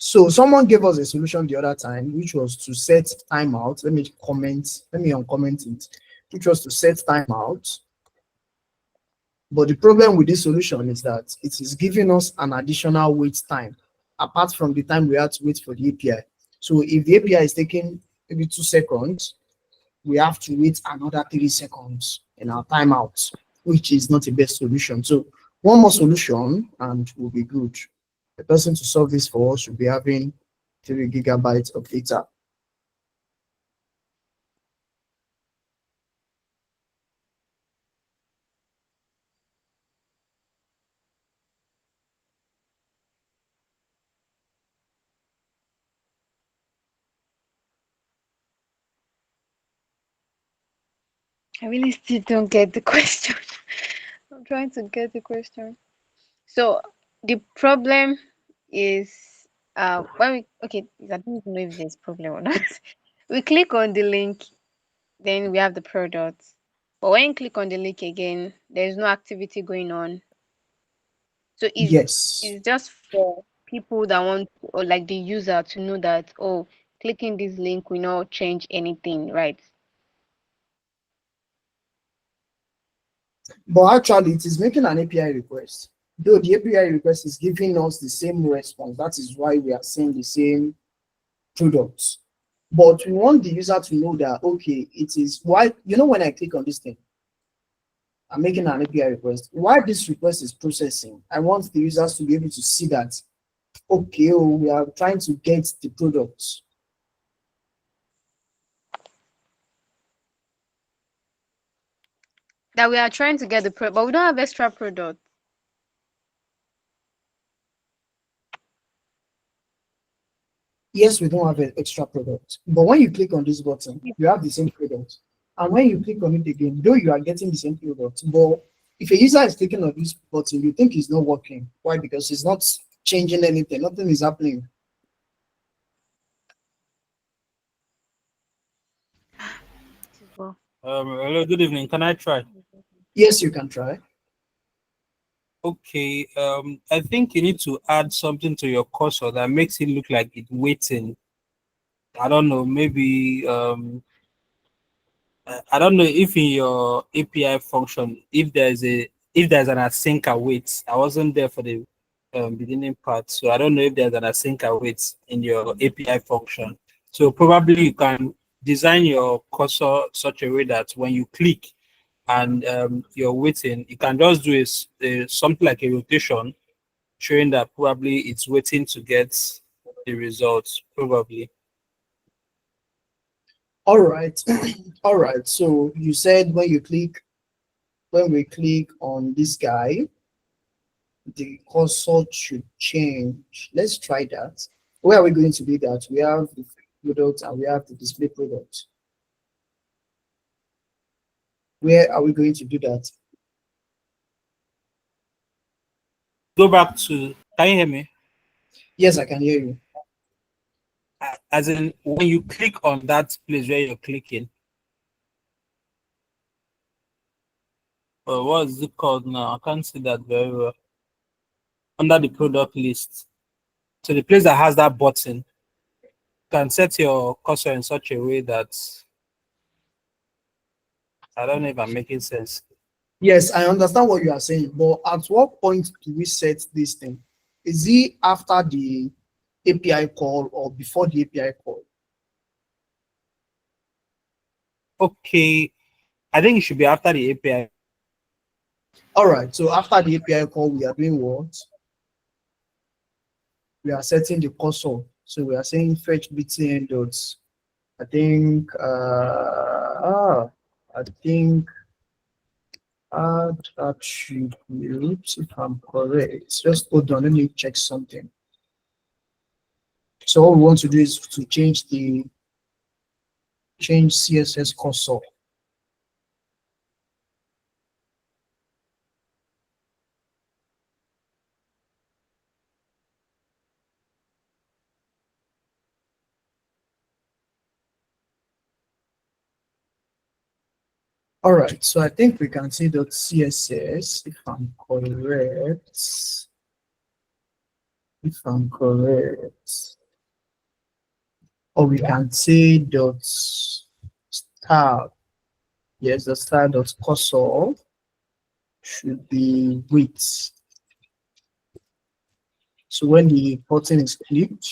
So someone gave us a solution the other time, which was to set timeout. Let me uncomment it, which was to set timeout. But the problem with this solution is that it is giving us an additional wait time, apart from the time we have to wait for the API. So if the API is taking maybe 2 seconds, we have to wait another 3 seconds in our timeout, which is not the best solution. So one more solution and we'll be good. The person to solve this for us should be having 3 GB of data. I really still don't get the question. I'm trying to get the question. So the problem is when we I don't know if there's problem or not. We click on the link, then we have the product. But when you click on the link again, there's no activity going on. So Yes. it's just for people that want or like the user to know that clicking this link will not change anything, right? But actually, it is making an API request. Though the API request is giving us the same response, that is why we are seeing the same products. But we want the user to know that, okay, it is why, when I click on this thing, I'm making an API request. While this request is processing, I want the users to be able to see that, okay, we are trying to get the products. That we are trying to get the product, but we don't have extra product. Yes, we don't have an extra product. But when you click on this button, you have the same product. And when you click on it again, though you are getting the same product, but if a user is clicking on this button, you think it's not working. Why? Because it's not changing anything. Nothing is happening. Well, Hello, good evening. Can I try? Yes, you can try. Okay. I think you need to add something to your cursor that makes it look like it's waiting. I don't know, maybe I don't know if in your API function, if there's an async await. I wasn't there for the beginning part, so I don't know if there's an async await in your API function. So probably you can design your cursor such a way that when you click and you're waiting, you can just do something like a rotation, showing that probably it's waiting to get the results. Probably. All right. All right. So you said when we click on this guy, the cursor should change. Let's try that. Where are we going to do that? We have the product and we have the display product. Where are we going to do that? Go back to. Can you hear me? Yes, I can hear you. As in, when you click on that place where you're clicking, what is it called now? I can't see that very well. Under the product list. So the place that has that button, you can set your cursor in such a way that I don't know if I'm making sense. Yes, I understand what you are saying, but at what point do we set this thing? Is it after the API call or before the API call? Okay, I think it should be after the API. All right, so after the API call, we are doing what? We are setting the cursor. So we are saying fetch btn dots. I think add attribute, if I'm correct. Just hold on, let me check something. So all we want to do is to change CSS cursor. All right, so I think we can see that CSS, if I'm correct. Or we can say dot style. Yes, the style dot cursor should be width. So when the button is clicked,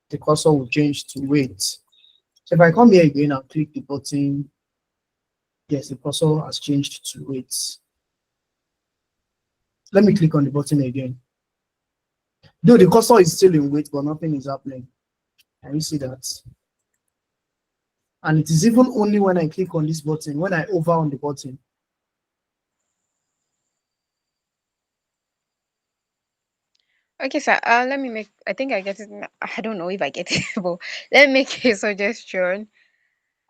the cursor will change to width. So if I come here again and click the button, yes, the cursor has changed to width. Let me click on the button again. Though the cursor is still in width, but nothing is happening. Can you see that? And it is even only when I click on this button, when I hover on the button. Okay, sir. Let me make. I think I get it. I don't know if I get it, but let me make a suggestion.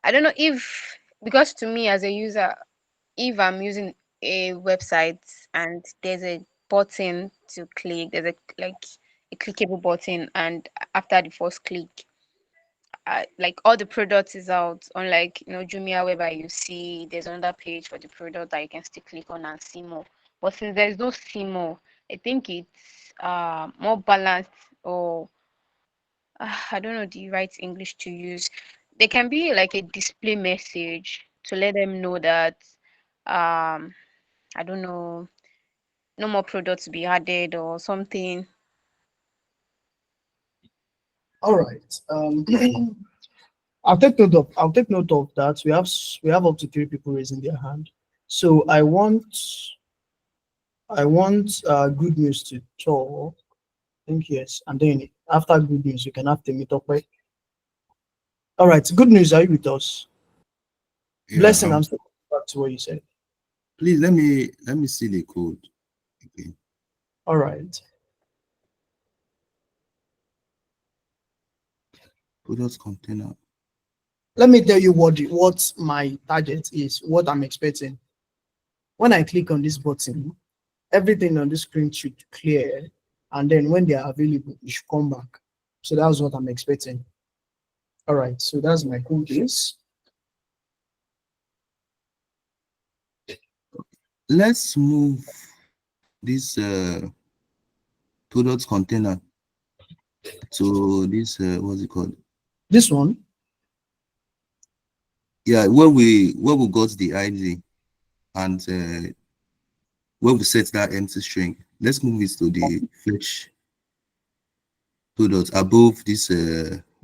I don't know if, because to me as a user, if I'm using a website and there's a button to click, there's a clickable button, and after the first click, like all the products is out. Unlike Jumia, whereby you see there's another page for the product that you can still click on and see more. But since there's no see more, I think it's more balanced, or I don't know the right English to use. There can be like a display message to let them know that I don't know, no more products to be added or something. All right. I'll take note of that. We have up to 3 people raising their hand. So I want good news to talk. I think yes, and then after good news, you can have to meet up, right? All right, good news. Are you with us? Yeah, Blessing, I'm still back to what you said. please let me see the code. Okay. All right. Product container. Let me tell you what my target is, what I'm expecting. When I click on this button, everything on the screen should clear, and then when they are available, it should come back. So that's what I'm expecting. All right, so that's my code base. let's move this product container to this what's it called? This one. Yeah, where we got the ID and where we set that empty string. Let's move it to the fetch product above this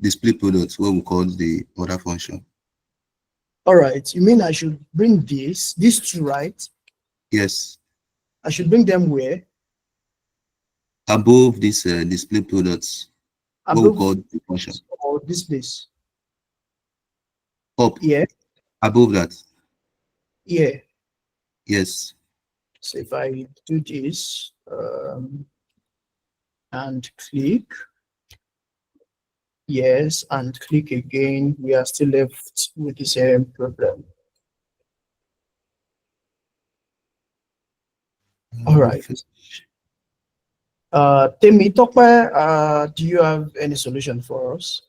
display product where we call the other function. All right. You mean I should bring these two, right? Yes. I should bring them where? Above this display products. What we Above call the function. or this place? Up. Yeah. Above that. Yeah. Yes. So if I do this and click, yes, and click again, we are still left with the same problem. All right. Temi Tokwe, do you have any solution for us?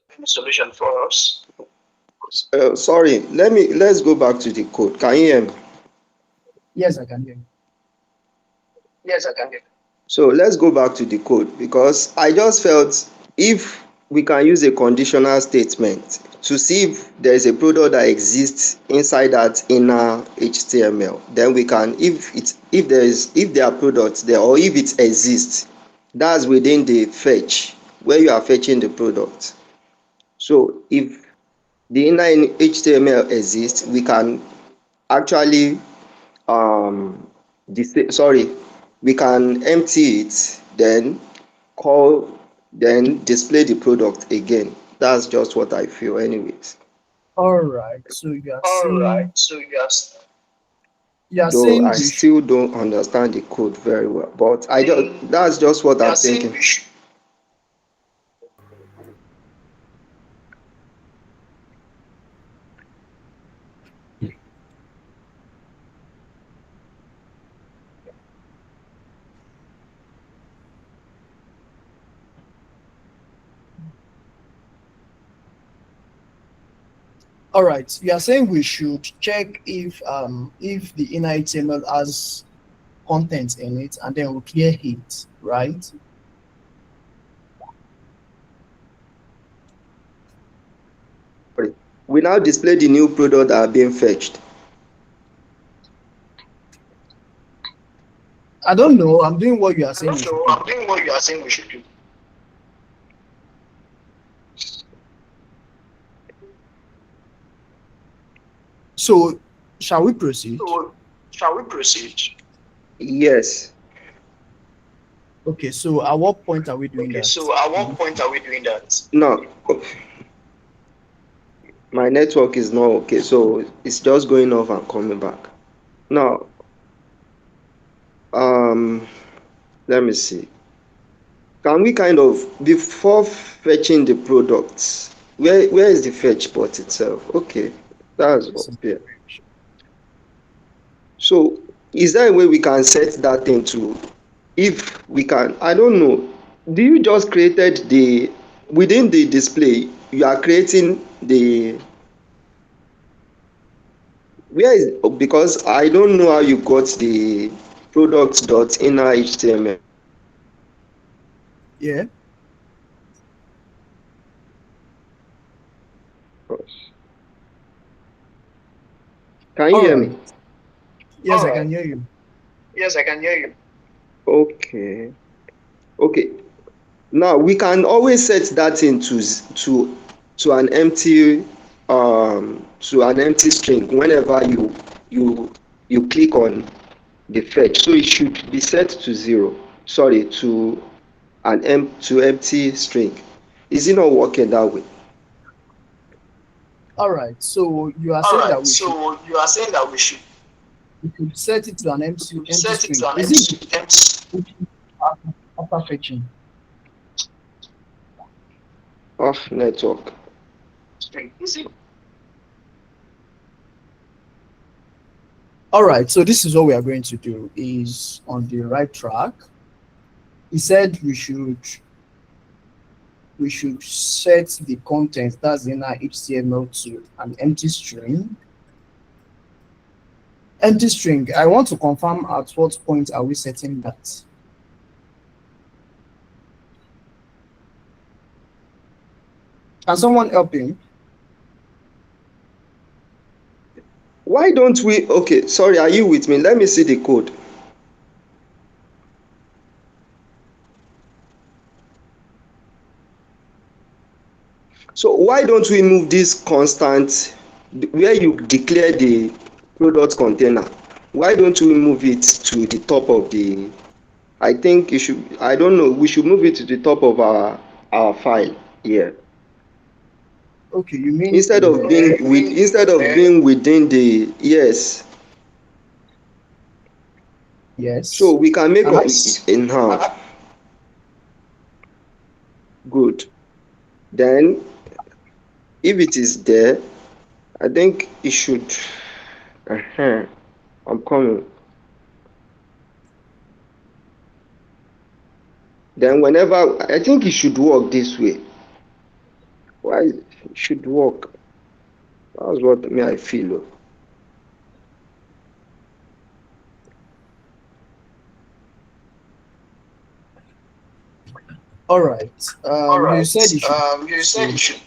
Sorry, let's go back to the code. Can you hear me? Yes, I can hear you. So let's go back to the code, because I just felt if we can use a conditional statement to see if there is a product that exists inside that inner HTML, then we can, if there are products there, or if it exists, that's within the fetch where you are fetching the product. So if the inner HTML exists, we can actually we can empty it, then display the product again. That's just what I feel anyways. All right. So you are saying Though I we should, still don't understand the code very well, but that's just what I'm thinking. all right. You are saying we should check if the inner HTML has content in it, and then we'll clear it, right? We now display the new product that are being fetched. I don't know. I'm doing what you are saying we should do. So, shall we proceed? Yes. Okay, so at what point are we doing that? No, my network is not okay, so it's just going off and coming back. Now, let me see. Can we kind of, before fetching the products, where is the fetch port itself? Okay, that's there. So is there a way we can set that thing to, if we can, I don't know, do you just created the, within the display, you are creating the, where is, because I don't know how you got the products.inner HTML. Yeah. Can you hear me? Yes, I can hear you. Okay. Okay. Now we can always set that into to an empty string whenever you click on the fetch. So it should be set to 0. Sorry, to empty string. Is it not working that way? All right. So you are saying that we should set it to an empty string. Is it after fetching? Off network. All right. So this is what we are going to do. Is on the right track. He said we should set the content that's in our HTML to an empty string. empty string. I want to confirm at what point are we setting that. Can someone help him? Why don't we, okay, sorry, are you with me? Let me see the code. So why don't we move this constant where you declare the product container? Why don't we move it to the top of the, I think you should, I don't know, we should move it to the top of our file here. Okay, you mean Instead of being within the, yes. yes. So we can make in now. Good. Then if it is there, I think it should. I'm coming. Then whenever, I think it should work this way. Why it should work? That's what me I feel. All right. You said you should You said you should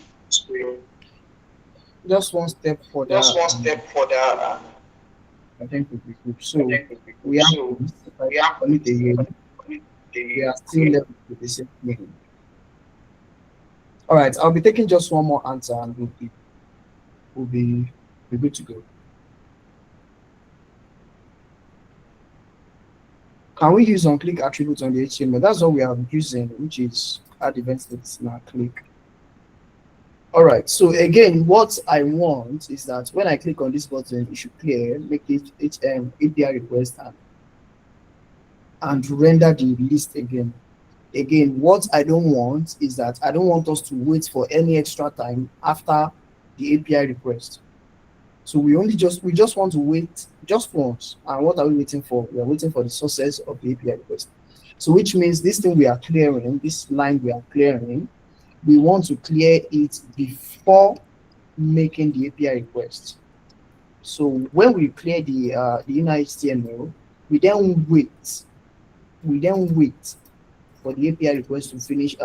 just one step further, just one and step further. I think we'll be good. So we have So this. If I we have on it again, we are still left with the same thing. All right. I'll be taking just one more answer, and we'll be good to go. Can we use on-click attributes on the HTML? That's what we are using, which is add event states now click. All right. So again, what I want is that when I click on this button, it should clear, make it API request and render the list again. Again, what I don't want is that I don't want us to wait for any extra time after the API request. So we just want to wait just once. And what are we waiting for? We are waiting for the success of the API request. So which means this thing we are clearing, this line we are clearing, we want to clear it before making the API request. So when we clear the inner HTML, we then wait. We then wait for the API request to finish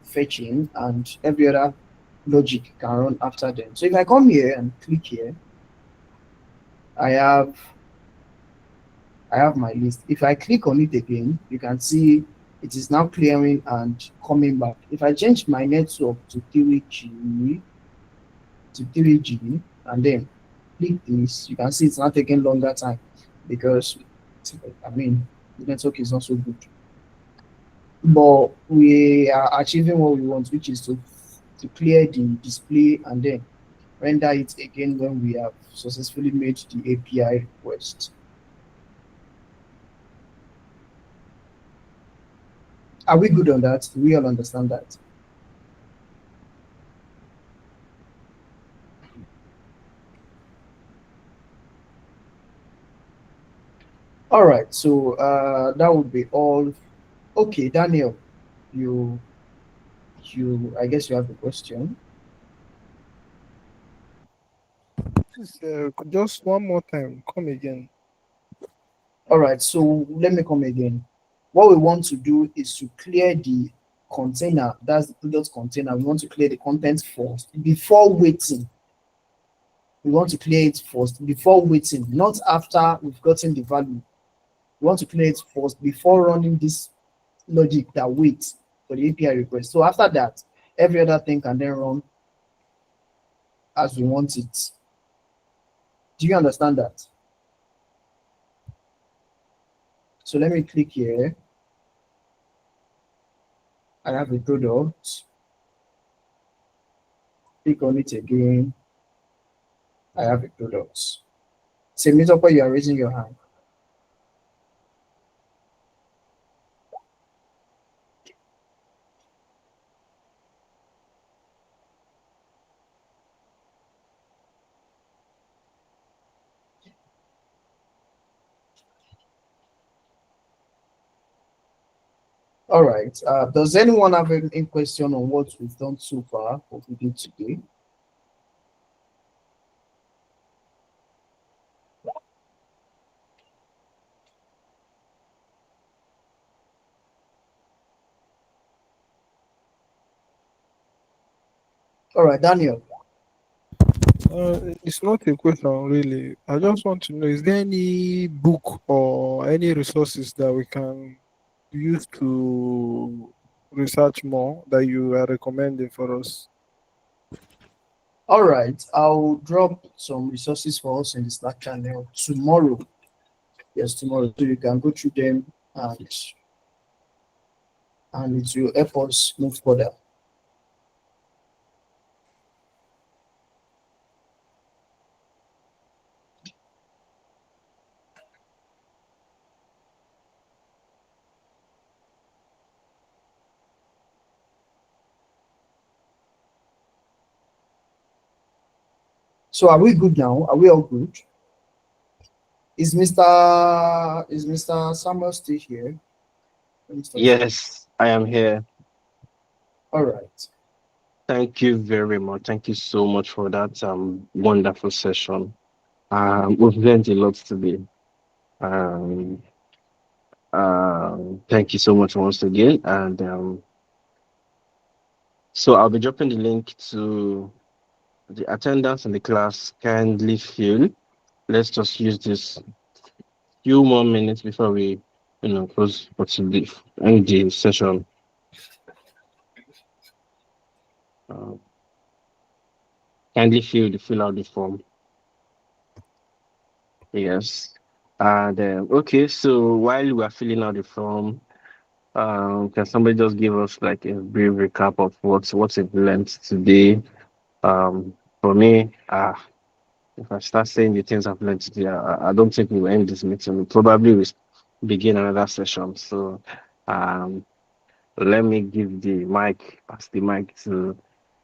fetching, and every other logic can run after them. So if I come here and click here, I have my list. If I click on it again, you can see it is now clearing and coming back. If I change my network to 3G, and then click this, you can see it's not taking longer time because I mean the network is not so good. But we are achieving what we want, which is to clear the display and then render it again when we have successfully made the API request. Are we good on that? Do we all understand that? All right, so that would be all. Okay, Daniel, you I guess you have a question. Just one more time, come again. All right, so let me come again. What we want to do is to clear the container, that's the product container. We want to clear the content first before waiting. We want to clear it first before waiting, not after we've gotten the value. We want to clear it first before running this logic that waits for the API request. So after that, every other thing can then run as we want it. Do you understand that? So let me click here. I have a product. Click on it again. I have a product. Say, Mitopo, you are raising your hand. All right. Does anyone have any question on what we've done so far, what we did today? All right, Daniel. It's not a question really. I just want to know, is there any book or any resources that we can use to research more that you are recommending for us? All right, I'll drop some resources for us in the Slack channel tomorrow. Yes, tomorrow, so you can go through them and it will help us move further. So are we good now? Are we all good? Is Mr. Samuel still here? Yes, I am here. All right. Thank you very much. Thank you so much for that wonderful session. We've learned a lot today. Thank you so much once again. And so I'll be dropping the link to the attendance in the class. Kindly fill. Let's just use this few more minutes before we, close for today, end the session. Kindly fill out the form. Yes. And okay, so while we are filling out the form, can somebody just give us like a brief recap of what's it learned today? For me, if I start saying the things I've learned today, I don't think we'll end this meeting. We'll probably begin another session. So, let me pass the mic to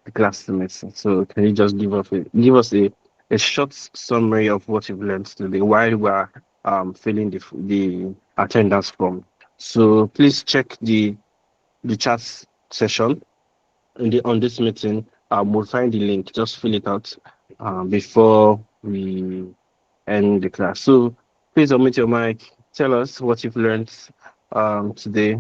the classmates. So, can you just give us a short summary of what you've learned today while we are filling the attendance form? So, please check the chat session on this meeting. We'll find the link. Just fill it out before we end the class. So please unmute your mic. Tell us what you've learned today.